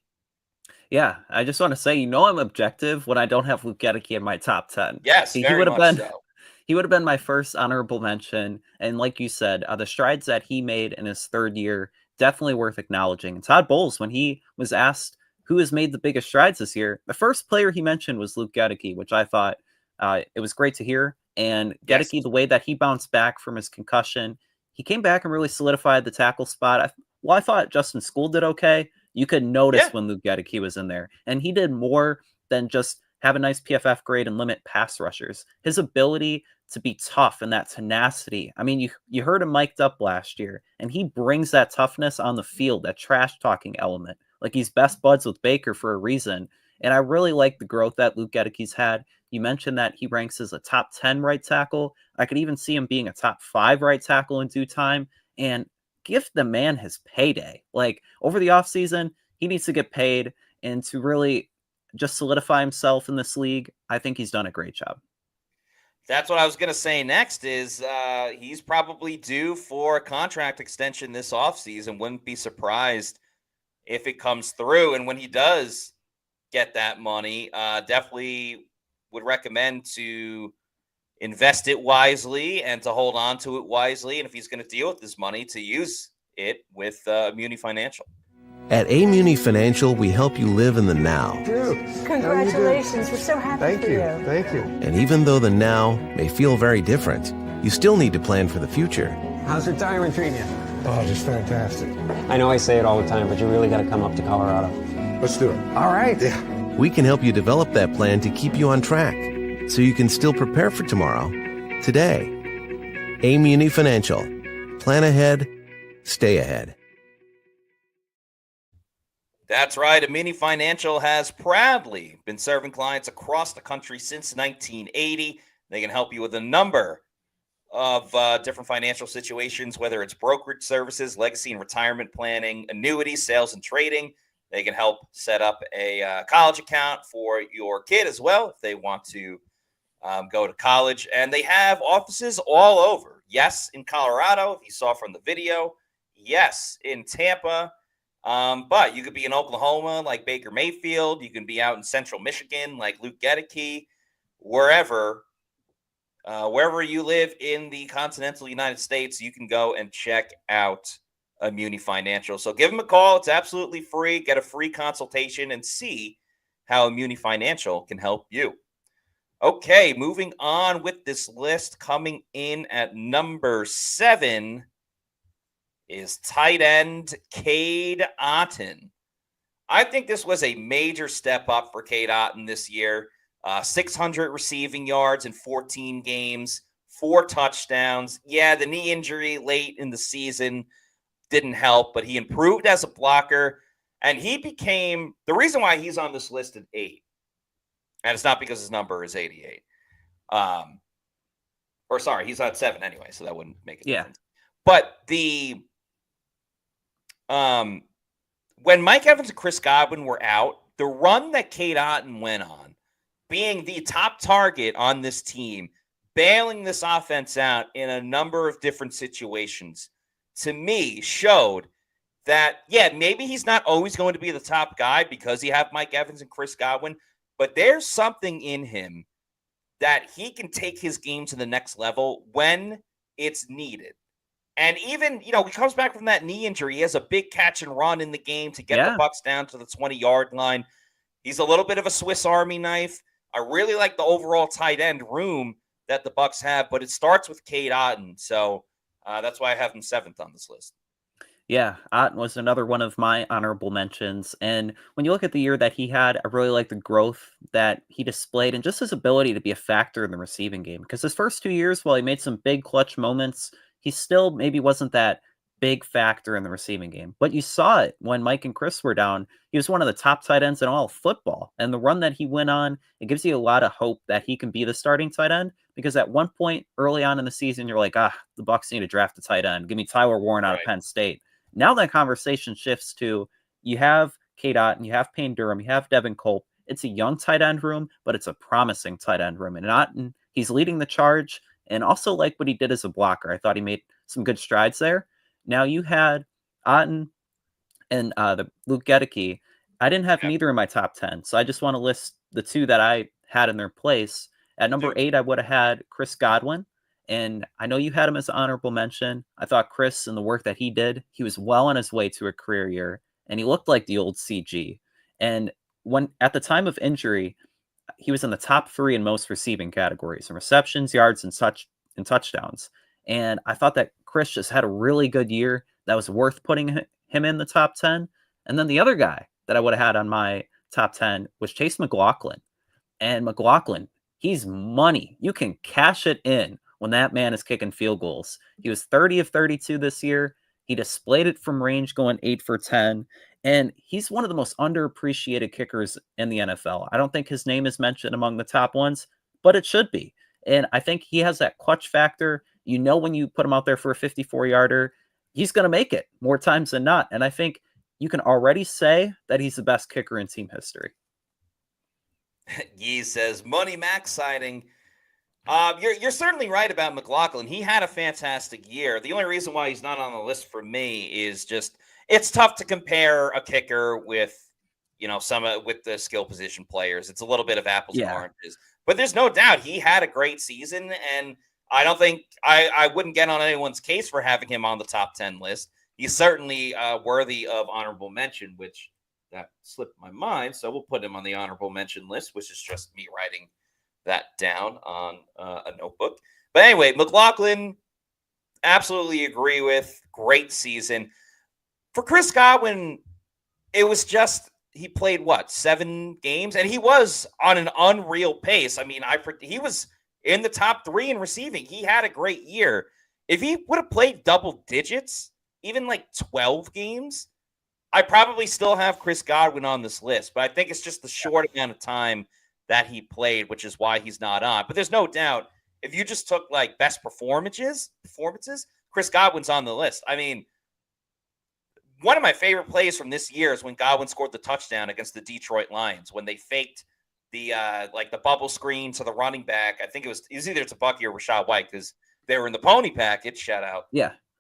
Yeah, I just want to say, I'm objective when I don't have Luke Goedeke in my top 10. Yes, he very would have much been. So. He would have been my first honorable mention. And like you said, the strides that he made in his 3rd year, definitely worth acknowledging. And Todd Bowles, when he was asked who has made the biggest strides this year, the first player he mentioned was Luke Gedeke, which I thought it was great to hear. And Yes. Gedeke, the way that he bounced back from his concussion, he came back and really solidified the tackle spot. I thought Justin School did okay. You could notice when Luke Gedeke was in there, and he did more than just have a nice PFF grade and limit pass rushers. His ability to be tough and that tenacity. I mean, you heard him mic'd up last year, and he brings that toughness on the field, that trash talking element. Like, he's best buds with Baker for a reason. And I really like the growth that Luke Gedeke's had. You mentioned that he ranks as a top 10 right tackle. I could even see him being a top 5 right tackle in due time. And give the man his payday. Like, over the offseason, he needs to get paid, and to really just solidify himself in this league, I think he's done a great job. That's what I was going to say next is he's probably due for a contract extension this offseason. Wouldn't be surprised if it comes through. And when he does get that money, definitely would recommend to invest it wisely and to hold on to it wisely. And if he's going to deal with this money, to use it with Muni Financial. At Muni Financial, we help you live in the now. Dude, congratulations. We're so happy for you. Thank you. And even though the now may feel very different, you still need to plan for the future. How's retirement treating you? Oh, just fantastic. I know I say it all the time, but you really got to come up to Colorado. Let's do it. All right. Yeah. We can help you develop that plan to keep you on track, so you can still prepare for tomorrow, today. Muni Financial. Plan ahead, stay ahead. That's right. Muni Financial has proudly been serving clients across the country since 1980. They can help you with a number of different financial situations, whether it's brokerage services, legacy and retirement planning, annuities, sales and trading. They can help set up a college account for your kid as well if they want to go to college. And they have offices all over. Yes, in Colorado, if you saw from the video. Yes, in Tampa. But you could be in Oklahoma like Baker Mayfield. You can be out in central Michigan like Luke Gedeke. Wherever you live in the continental United States, you can go and check out Muni Financial. So give them a call. It's absolutely free. Get a free consultation and see how Muni Financial can help you. Okay, moving on with this list. Coming in at number 7 is tight end Cade Otton. I think this was a major step up for Cade Otton this year. 600 receiving yards in 14 games, 4 touchdowns. Yeah, the knee injury late in the season didn't help, but he improved as a blocker, and he became the reason why he's on this list at 8. And it's not because his number is 88. Or sorry, he's at 7 anyway, so that wouldn't make a difference. But when Mike Evans and Chris Godwin were out, the run that Cade Otton went on, being the top target on this team, bailing this offense out in a number of different situations, to me showed that, yeah, maybe he's not always going to be the top guy because you have Mike Evans and Chris Godwin, but there's something in him that he can take his game to the next level when it's needed. And even, he comes back from that knee injury. He has a big catch and run in the game to get the Bucs down to the 20-yard line. He's a little bit of a Swiss Army knife. I really like the overall tight end room that the Bucs have, but it starts with Cade Otton. So that's why I have him 7th on this list. Yeah, Otton was another one of my honorable mentions. And when you look at the year that he had, I really like the growth that he displayed and just his ability to be a factor in the receiving game. Because his first 2 years, while he made some big clutch moments, he still maybe wasn't that big factor in the receiving game. But you saw it when Mike and Chris were down. He was one of the top tight ends in all of football. And the run that he went on, it gives you a lot of hope that he can be the starting tight end. Because at one point early on in the season, you're like, the Bucs need to draft a tight end. Give me Tyler Warren out of Penn State. Now that conversation shifts to you have Cade Otton, you have Payne Durham, you have Devin Culp. It's a young tight end room, but it's a promising tight end room. And Otton, he's leading the charge. And also like what he did as a blocker. I thought he made some good strides there. Now you had Otton and the Luke Gedeke. I didn't have neither in my top 10. So I just want to list the 2 that I had in their place. At number 8, I would have had Chris Godwin. And I know you had him as an honorable mention. I thought Chris and the work that he did, he was well on his way to a career year. And he looked like the old CG. And when at the time of injury, he was in the top 3 in most receiving categories, in receptions, yards, and touchdowns. And I thought that Chris just had a really good year that was worth putting him in the top 10. And then the other guy that I would have had on my top 10 was Chase McLaughlin. And McLaughlin, he's money. You can cash it in when that man is kicking field goals. He was 30 of 32 this year. He displayed it from range, going 8 for 10. And he's one of the most underappreciated kickers in the NFL. I don't think his name is mentioned among the top ones, but it should be. And I think he has that clutch factor. You know, when you put him out there for a 54-yarder, he's going to make it more times than not. And I think you can already say that he's the best kicker in team history. Yee says, Money Max sighting. You're certainly right about McLaughlin. He had a fantastic year. The only reason why he's not on the list for me is just it's tough to compare a kicker with, with the skill position players. It's a little bit of apples and oranges. But there's no doubt he had a great season, and I don't think I wouldn't get on anyone's case for having him on the top 10 list. He's certainly worthy of honorable mention, which that slipped my mind. So we'll put him on the honorable mention list, which is just me writing that down on a notebook. But anyway, McLaughlin, absolutely agree with. Great season. For Chris Godwin, it was just he played, 7 games? And he was on an unreal pace. I mean, he was in the top 3 in receiving. He had a great year. If he would have played double digits, even like 12 games, I probably still have Chris Godwin on this list. But I think it's just the short amount of time that he played, which is why he's not on. But there's no doubt, if you just took like best performances, Chris Godwin's on the list. I mean, one of my favorite plays from this year is when Godwin scored the touchdown against the Detroit Lions, when they faked the the bubble screen to the running back. I think it was either to Bucky or Rashad White, because they were in the pony package. Shout out,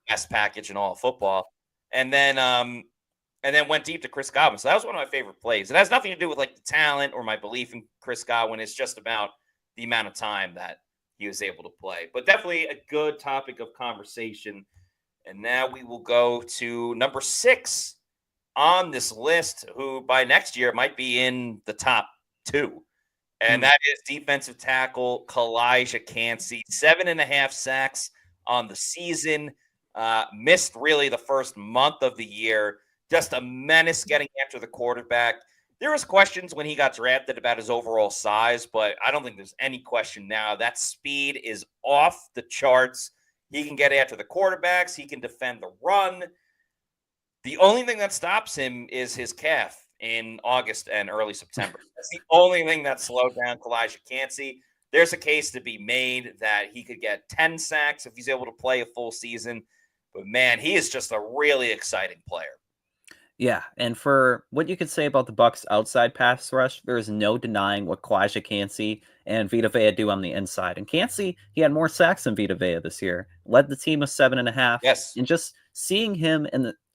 best package in all of football, and then went deep to Chris Godwin. So that was one of my favorite plays. It has nothing to do with like the talent or my belief in Chris Godwin. It's just about the amount of time that he was able to play. But definitely a good topic of conversation. And now we will go to number 6 on this list, who by next year might be in the top 2. And that is defensive tackle Kalijah Kancey. 7.5 sacks on the season. Missed really the first month of the year. Just a menace getting after the quarterback. There was questions when he got drafted about his overall size, but I don't think there's any question now. That speed is off the charts. He can get after the quarterbacks. He can defend the run. The only thing that stops him is his calf in August and early September. That's the only thing that slowed down Kalijah Kancey. There's a case to be made that he could get 10 sacks if he's able to play a full season. But, man, he is just a really exciting player. Yeah, and for what you could say about the Bucs' outside pass rush, there is no denying what Kalijah Kancey and Vita Vea do on the inside. And Kancey, he had more sacks than Vita Vea this year, led the team with 7.5. Yes. And just seeing him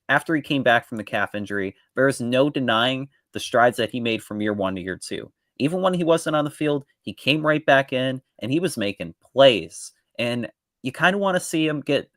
after he came back from the calf injury, there is no denying the strides that he made from year 1 to year 2. Even when he wasn't on the field, he came right back in and he was making plays. And you kind of want to see him get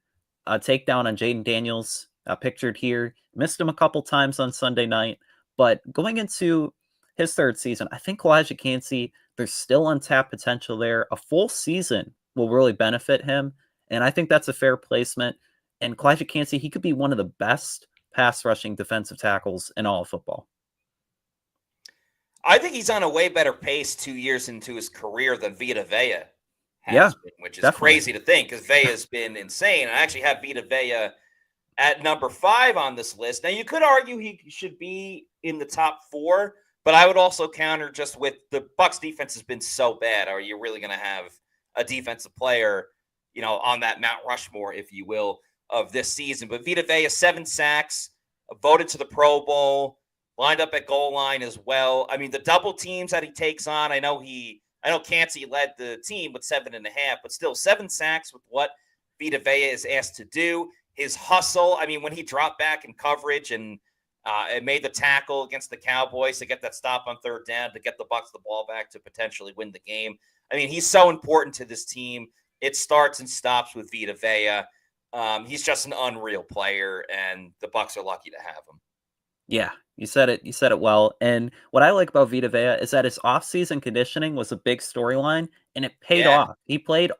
a takedown on Jaden Daniels, pictured here. Missed him a couple times on Sunday night, but going into his 3rd season, I think Kalijah Kancey, there's still untapped potential there. A full season will really benefit him, and I think that's a fair placement. And Kalijah Kancey, he could be one of the best pass rushing defensive tackles in all of football. I think he's on a way better pace 2 years into his career than Vita Vea has been, which is definitely crazy to think, because Vea's been insane. I actually have Vita Vea at number 5 on this list. Now, you could argue he should be in the top 4, but I would also counter just with the Bucs defense has been so bad. Are you really going to have a defensive player, on that Mount Rushmore, if you will, of this season? But Vita Vea, 7 sacks, voted to the Pro Bowl, lined up at goal line as well. I mean, the double teams that he takes on, I know Kancey led the team with 7.5, but still 7 sacks with what Vita Vea is asked to do. His hustle, I mean, when he dropped back in coverage and made the tackle against the Cowboys to get that stop on 3rd down, to get the Bucs the ball back to potentially win the game. I mean, he's so important to this team. It starts and stops with Vita Vea. He's just an unreal player, and the Bucs are lucky to have him. Yeah, You said it. You said it well. And what I like about Vita Vea is that his off-season conditioning was a big storyline, and it paid Yeah. off. He played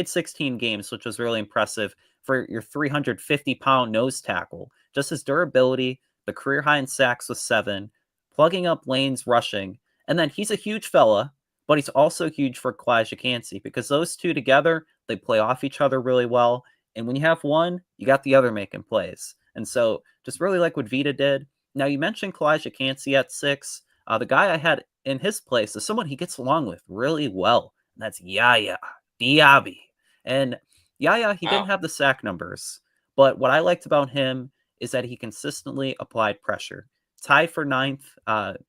16 games, which was really impressive for your 350-pound nose tackle. Just his durability, the career high in sacks was 7, plugging up lanes, rushing, and then he's a huge fella, but he's also huge for Kalijah Kancey because those two together they play off each other really well. And when you have one, you got the other making plays. And so just really like what Vita did. Now, you mentioned Kalijah Kancey at 6. The guy I had in his place is someone he gets along with really well. And that's Yaya Diaby. And Yaya, he didn't have the sack numbers. But what I liked about him is that he consistently applied pressure. Tied for 9th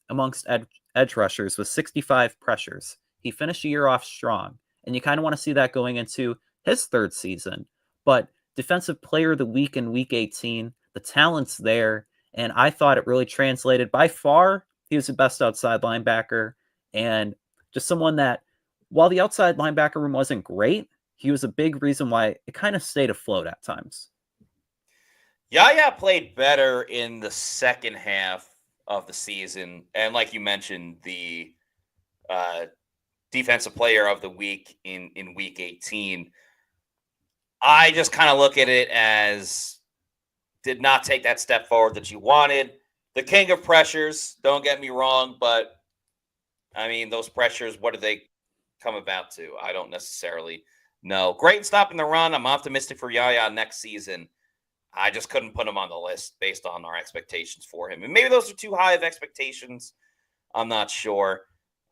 amongst edge rushers with 65 pressures. He finished the year off strong. And you kind of want to see that going into his 3rd season. But Defensive Player of the Week in Week 18, the talent's there, and I thought it really translated. By far, he was the best outside linebacker, and just someone that, while the outside linebacker room wasn't great, he was a big reason why it kind of stayed afloat at times. Yaya played better in the second half of the season, and like you mentioned, the Defensive Player of the Week in Week 18. I just kind of look at it as did not take that step forward that you wanted. The king of pressures, don't get me wrong, but I mean, those pressures, what do they come about to? I don't necessarily know. Great in stopping the run. I'm optimistic for Yaya next season. I just couldn't put him on the list based on our expectations for him. And maybe those are too high of expectations. I'm not sure.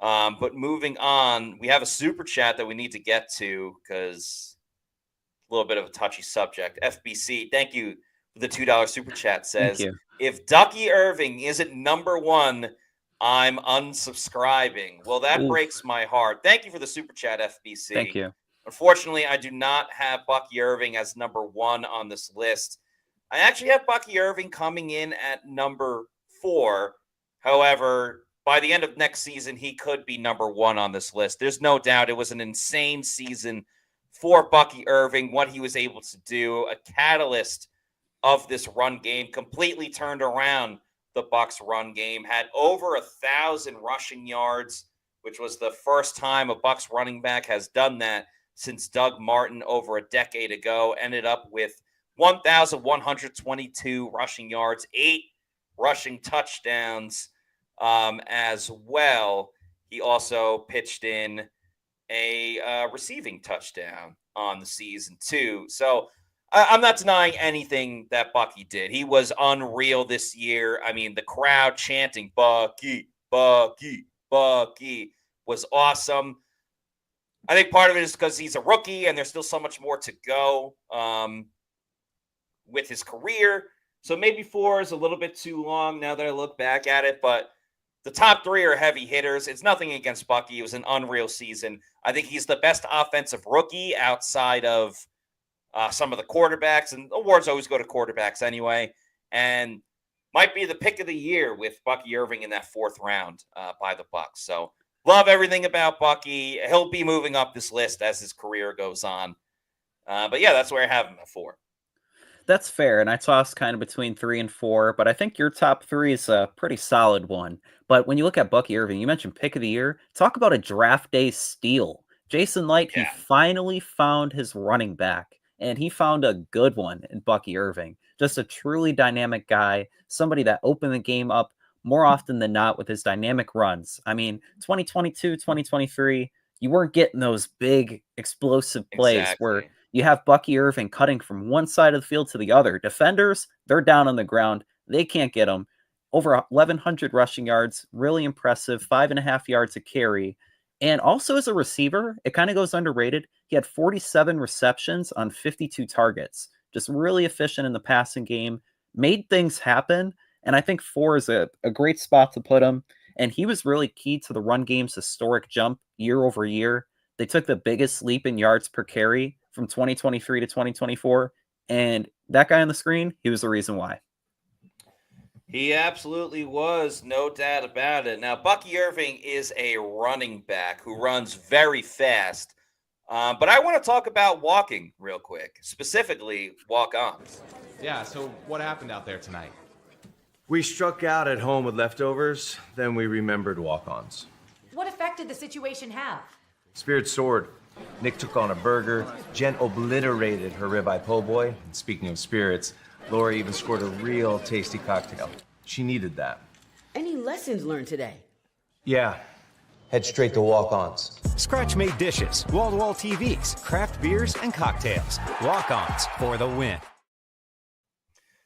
But moving on, we have a super chat that we need to get to because a little bit of a touchy subject. FBC, thank you for the $2 super chat. Says, if Ducky Irving isn't number 1, I'm unsubscribing. Well, that breaks my heart. Thank you for the super chat, FBC. Thank you. Unfortunately, I do not have Bucky Irving as number 1 on this list. I actually have Bucky Irving coming in at number 4. However, by the end of next season, he could be number 1 on this list. There's no doubt it was an insane season for Bucky Irving, what he was able to do, a catalyst of this run game, completely turned around the Bucs run game, had over 1,000 rushing yards, which was the first time a Bucs running back has done that since Doug Martin over a decade ago, ended up with 1,122 rushing yards, 8 rushing touchdowns as well. He also pitched in a receiving touchdown on the season too. So I'm not denying anything that Bucky did. He was unreal this year. I mean, the crowd chanting Bucky, Bucky, Bucky was awesome. I think part of it is because he's a rookie and there's still so much more to go with his career. So maybe 4 is a little bit too long now that I look back at it, but the top 3 are heavy hitters. It's nothing against Bucky. It was an unreal season. I think he's the best offensive rookie outside of some of the quarterbacks, and awards always go to quarterbacks anyway, and might be the pick of the year with Bucky Irving in that 4th round by the Bucs. So love everything about Bucky. He'll be moving up this list as his career goes on. But yeah, that's where I have him at 4. That's fair, and I toss kind of between 3 and 4, but I think your top 3 is a pretty solid one. But when you look at Bucky Irving, you mentioned pick of the year. Talk about a draft day steal. Jason Light, he finally found his running back, and he found a good one in Bucky Irving. Just a truly dynamic guy, somebody that opened the game up more often than not with his dynamic runs. I mean, 2022, 2023, you weren't getting those big explosive plays where you have Bucky Irving cutting from one side of the field to the other. Defenders, they're down on the ground. They can't get him. Over 1,100 rushing yards, really impressive, 5.5 yards a carry. And also as a receiver, it kind of goes underrated. He had 47 receptions on 52 targets. Just really efficient in the passing game, made things happen. And I think 4 is a great spot to put him. And he was really key to the run game's historic jump year over year. They took the biggest leap in yards per carry from 2023 to 2024. And that guy on the screen, he was the reason why. He absolutely was, no doubt about it. Now, Bucky Irving is a running back who runs very fast. But I want to talk about walking real quick, specifically walk-ons. Yeah, so what happened out there tonight? We struck out at home with leftovers, then we remembered walk-ons. What effect did the situation have? Spirit soared. Nick took on a burger. Jen obliterated her ribeye po' boy. And speaking of spirits, Laura even scored a real tasty cocktail. She needed that. Any lessons learned today? Yeah. Head straight to walk-ons. Scratch-made dishes, wall-to-wall TVs, craft beers, and cocktails. Walk-ons for the win.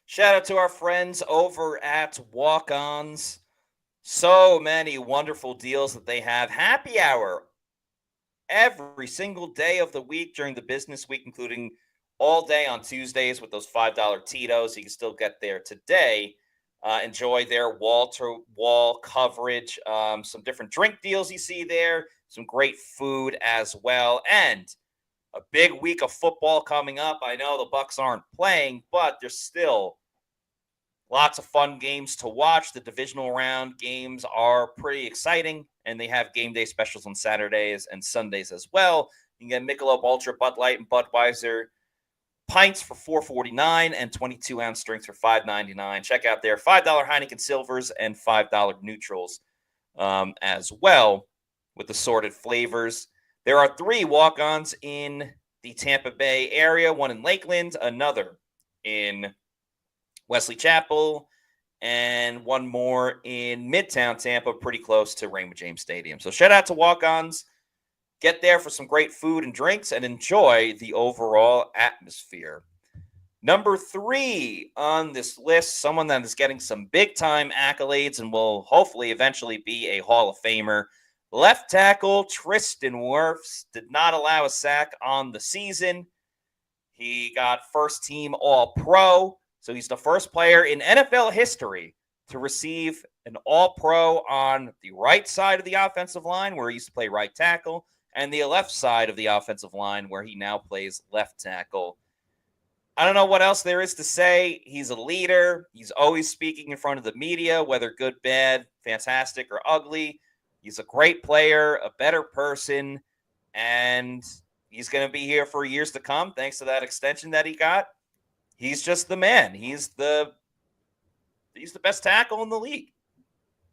Shout out to our friends over at Walk-Ons. So many wonderful deals that they have. Happy hour every single day of the week during the business week, including all day on Tuesdays with those $5 Tito's. You can still get there today. Enjoy their wall-to-wall coverage. Some different drink deals you see there. Some great food as well. And a big week of football coming up. I know the Bucs aren't playing, but there's still lots of fun games to watch. The divisional round games are pretty exciting, and they have game day specials on Saturdays and Sundays as well. You can get Michelob Ultra, Bud Light, and Budweiser pints for $4.49 and 22-ounce drinks for $5.99. Check out their $5 Heineken Silvers and $5 Neutrals as well with assorted flavors. There are 3 walk-ons in the Tampa Bay area, one in Lakeland, another in Wesley Chapel, and one more in Midtown Tampa, pretty close to Raymond James Stadium. So shout out to Walk-Ons. Get there for some great food and drinks and enjoy the overall atmosphere. Number 3 on this list, someone that is getting some big-time accolades and will hopefully eventually be a Hall of Famer. Left tackle Tristan Wirfs did not allow a sack on the season. He got first-team All-Pro. So he's the first player in NFL history to receive an All-Pro on the right side of the offensive line, where he used to play right tackle, and the left side of the offensive line, where he now plays left tackle. I don't know what else there is to say. He's a leader. He's always speaking in front of the media, whether good, bad, fantastic, or ugly. He's a great player, a better person, and he's going to be here for years to come thanks to that extension that he got. He's just the man. He's the best tackle in the league.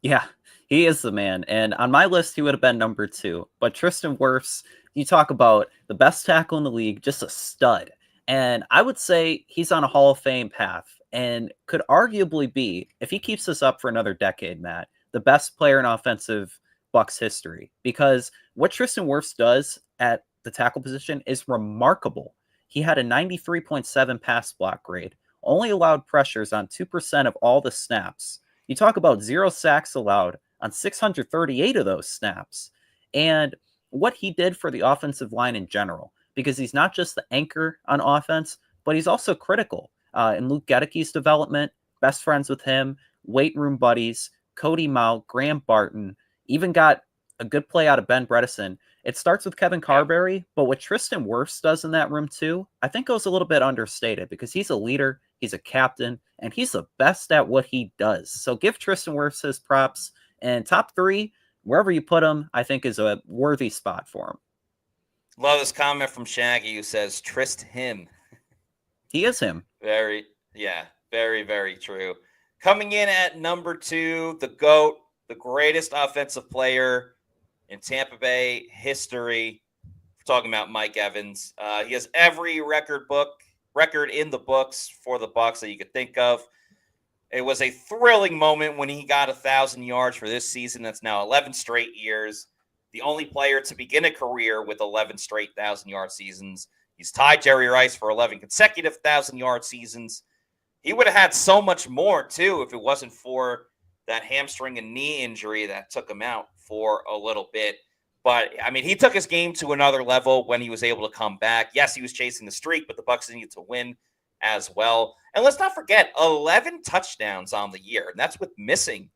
Yeah, he is the man. And on my list, he would have been number 2. But Tristan Wirfs, you talk about the best tackle in the league, just a stud. And I would say he's on a Hall of Fame path and could arguably be, if he keeps this up for another decade, Matt, the best player in offensive Bucs history. Because what Tristan Wirfs does at the tackle position is remarkable. He had a 93.7 pass block grade, only allowed pressures on 2% of all the snaps. You talk about 0 sacks allowed on 638 of those snaps. And what he did for the offensive line in general, because he's not just the anchor on offense, but he's also critical in Luke Gedicke's development, best friends with him, weight room buddies, Cody Mount, Graham Barton, even got a good play out of Ben Bredesen. It starts with Kevin Carberry, but what Tristan Wirfs does in that room too, I think goes a little bit understated because he's a leader, he's a captain, and he's the best at what he does. So give Tristan Wirfs his props, and top 3, wherever you put him, I think is a worthy spot for him. Love this comment from Shaggy who says, Trist him. He is him. Very, very true. Coming in at number 2, the GOAT, the greatest offensive player in Tampa Bay history. We're talking about Mike Evans. He has every record in the books for the Bucs that you could think of. It was a thrilling moment when he got 1,000 yards for this season. That's now 11 straight years. The only player to begin a career with 11 straight 1,000-yard seasons. He's tied Jerry Rice for 11 consecutive 1,000-yard seasons. He would have had so much more, too, if it wasn't for that hamstring and knee injury that took him out for a little bit. But, I mean, he took his game to another level when he was able to come back. Yes, he was chasing the streak, but the Bucs needed to win as well. And let's not forget, 11 touchdowns on the year, and that's with missing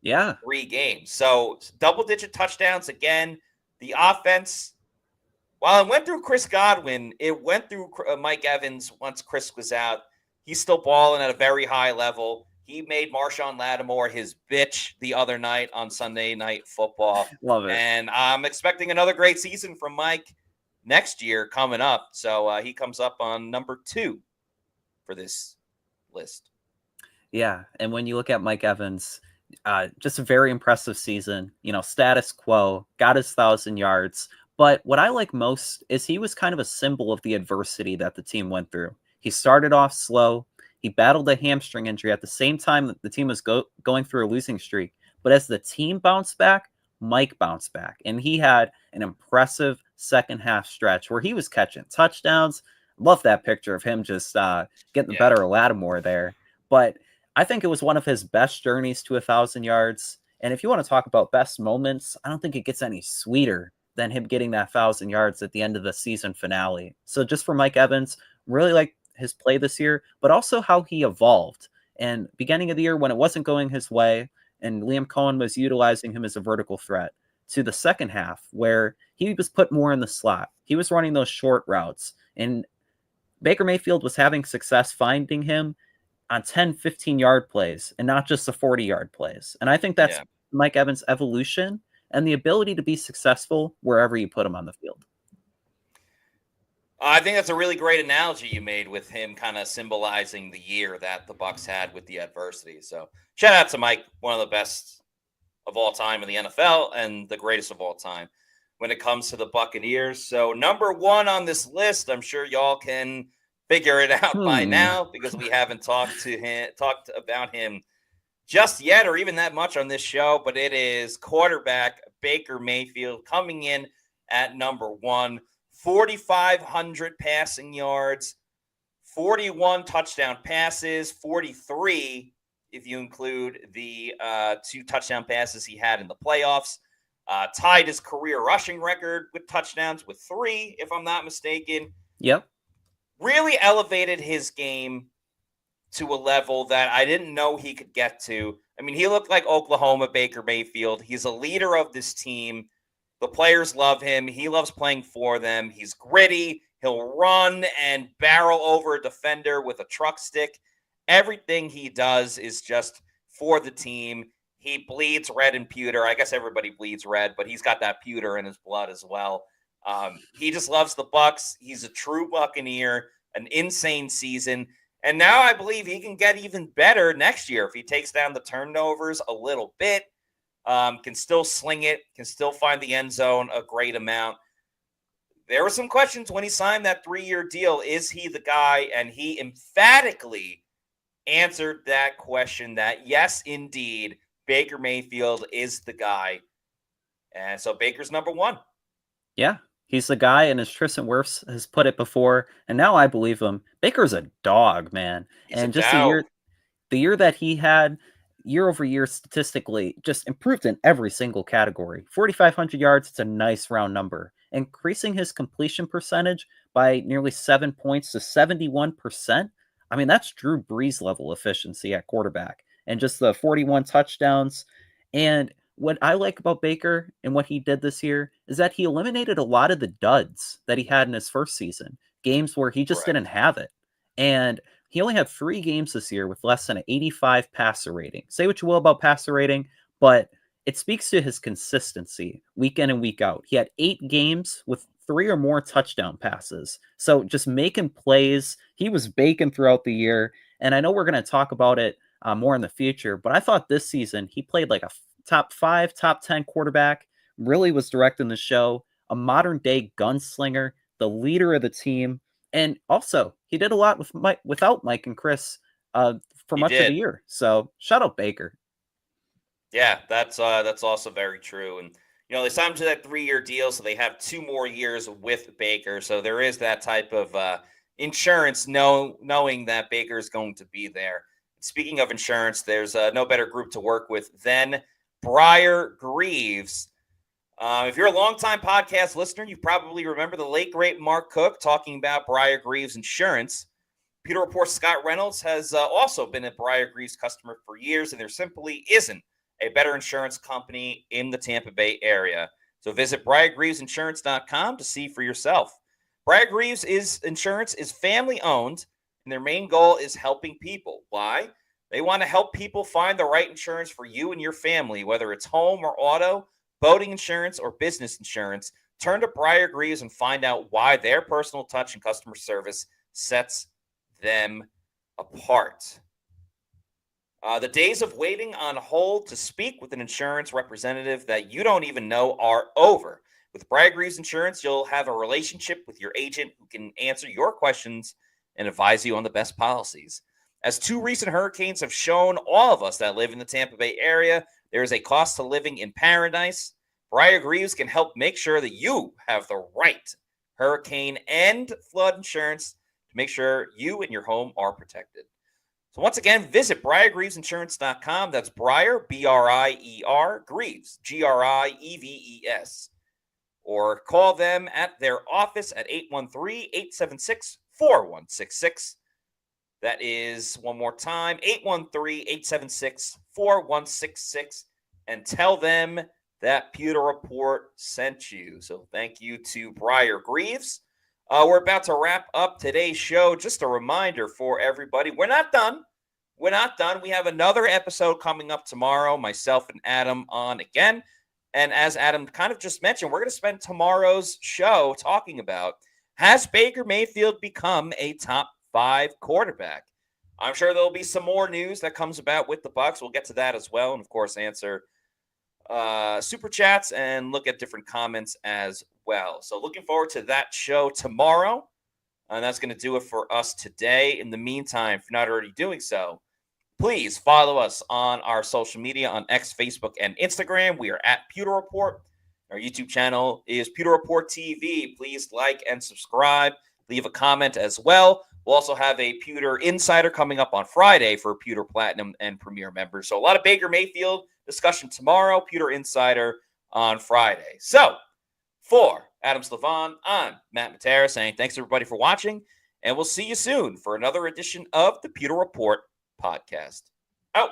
3 games. So double-digit touchdowns again. The offense, while it went through Chris Godwin, it went through Mike Evans once Chris was out. He's still balling at a very high level. He made Marshawn Lattimore his bitch the other night on Sunday Night Football. Love it. And I'm expecting another great season from Mike next year coming up. So he comes up on number 2 for this list. Yeah, and when you look at Mike Evans, just a very impressive season. Status quo, got his 1,000 yards. But what I like most is he was kind of a symbol of the adversity that the team went through. He started off slow. He battled a hamstring injury at the same time that the team was going through a losing streak. But as the team bounced back, Mike bounced back. And he had an impressive second half stretch where he was catching touchdowns. Love that picture of him just getting the better of Lattimore there. But I think it was one of his best journeys to 1,000 yards. And if you want to talk about best moments, I don't think it gets any sweeter than him getting that 1,000 yards at the end of the season finale. So just for Mike Evans, really like his play this year, but also how he evolved. And beginning of the year when it wasn't going his way and Liam Cohen was utilizing him as a vertical threat, to the second half where he was put more in the slot. He was running those short routes. And Baker Mayfield was having success finding him on 10, 15-yard plays and not just the 40-yard plays. And I think that's Mike Evans' evolution and the ability to be successful wherever you put him on the field. I think that's a really great analogy you made with him kind of symbolizing the year that the Bucs had with the adversity. So shout out to Mike, one of the best of all time in the NFL and the greatest of all time when it comes to the Buccaneers. So number one on this list, I'm sure y'all can figure it out by now because we haven't talked about him just yet or even that much on this show, but it is quarterback Baker Mayfield coming in at number one, 4,500 passing yards, 41 touchdown passes, 43 if you include the 2 touchdown passes he had in the playoffs. Tied his career rushing record with touchdowns with 3, if I'm not mistaken. Yep. Really elevated his game to a level that I didn't know he could get to. I mean, he looked like Oklahoma Baker Mayfield. He's a leader of this team. The players love him. He loves playing for them. He's gritty. He'll run and barrel over a defender with a truck stick. Everything he does is just for the team. He bleeds red and pewter. I guess everybody bleeds red, but he's got that pewter in his blood as well. He just loves the Bucs. He's a true Buccaneer, an insane season. And now I believe he can get even better next year if he takes down the turnovers a little bit, can still sling it, can still find the end zone a great amount. There were some questions when he signed that 3-year deal. Is he the guy? And he emphatically answered that question that, yes, indeed, Baker Mayfield is the guy. And so Baker's number one. Yeah, he's the guy, and as Tristan Wirfs has put it before, and now I believe him, Baker's a dog, man. He's and a just dog. the year that he had, year over year, statistically, just improved in every single category. 4,500 yards, it's a nice round number. Increasing his completion percentage by nearly 7 points to 71%. I mean, that's Drew Brees level efficiency at quarterback. And just the 41 touchdowns. And what I like about Baker and what he did this year is that he eliminated a lot of the duds that he had in his first season, games where he just didn't have it. And he only had 3 games this year with less than an 85 passer rating. Say what you will about passer rating, but it speaks to his consistency week in and week out. He had 8 games with 3 or more touchdown passes. So just making plays. He was baking throughout the year. And I know we're going to talk about it more in the future, but I thought this season he played like a top 5, top 10 quarterback, really was directing the show, a modern day gunslinger, the leader of the team. And also he did a lot without Mike and Chris for much of the year. So shout out Baker. Yeah, that's also very true. And, they signed him to that 3-year deal, so they have 2 more years with Baker. So there is that type of insurance knowing that Baker is going to be there. Speaking of insurance, there's no better group to work with than Briar Greaves. If you're a longtime podcast listener, you probably remember the late, great Mark Cook talking about Briar Greaves Insurance. Pewter Report Scott Reynolds has also been a Briar Greaves customer for years, and there simply isn't a better insurance company in the Tampa Bay area. So visit BriarGreavesInsurance.com to see for yourself. Briar Greaves Insurance is family-owned, and their main goal is helping people. Why? They want to help people find the right insurance for you and your family, whether it's home or auto, boating insurance, or business insurance. Turn to Briar Greaves and find out why their personal touch and customer service sets them apart. The days of waiting on hold to speak with an insurance representative that you don't even know are over. With Briar-Greaves Insurance, you'll have a relationship with your agent who can answer your questions and advise you on the best policies. As 2 recent hurricanes have shown all of us that live in the Tampa Bay area, there is a cost to living in paradise. Briar-Greaves can help make sure that you have the right hurricane and flood insurance to make sure you and your home are protected. So once again, visit BriarGreavesInsurance.com. That's Briar, B-R-I-E-R, Greaves, G-R-I-E-V-E-S. Or call them at their office at 813-876-4166. That is, one more time, 813-876-4166. And tell them that Pewter Report sent you. So thank you to Briar-Greaves. We're about to wrap up today's show. Just a reminder for everybody, we're not done. We're not done. We have another episode coming up tomorrow, myself and Adam on again. And as Adam kind of just mentioned, we're going to spend tomorrow's show talking about, has Baker Mayfield become a top 5 quarterback? I'm sure there'll be some more news that comes about with the Bucs. We'll get to that as well. And, of course, answer super chats and look at different comments as well. So looking forward to that show tomorrow. And that's going to do it for us today. In the meantime, if you're not already doing so, please follow us on our social media on X, Facebook, and Instagram. We are at Pewter Report. Our YouTube channel is Pewter Report TV. Please like and subscribe. Leave a comment as well. We'll also have a Pewter Insider coming up on Friday for Pewter Platinum and Premier members. So a lot of Baker Mayfield discussion tomorrow, Pewter Insider on Friday. So for Adam Slavon, I'm Matt Matera saying thanks everybody for watching, and we'll see you soon for another edition of the Pewter Report podcast. Out.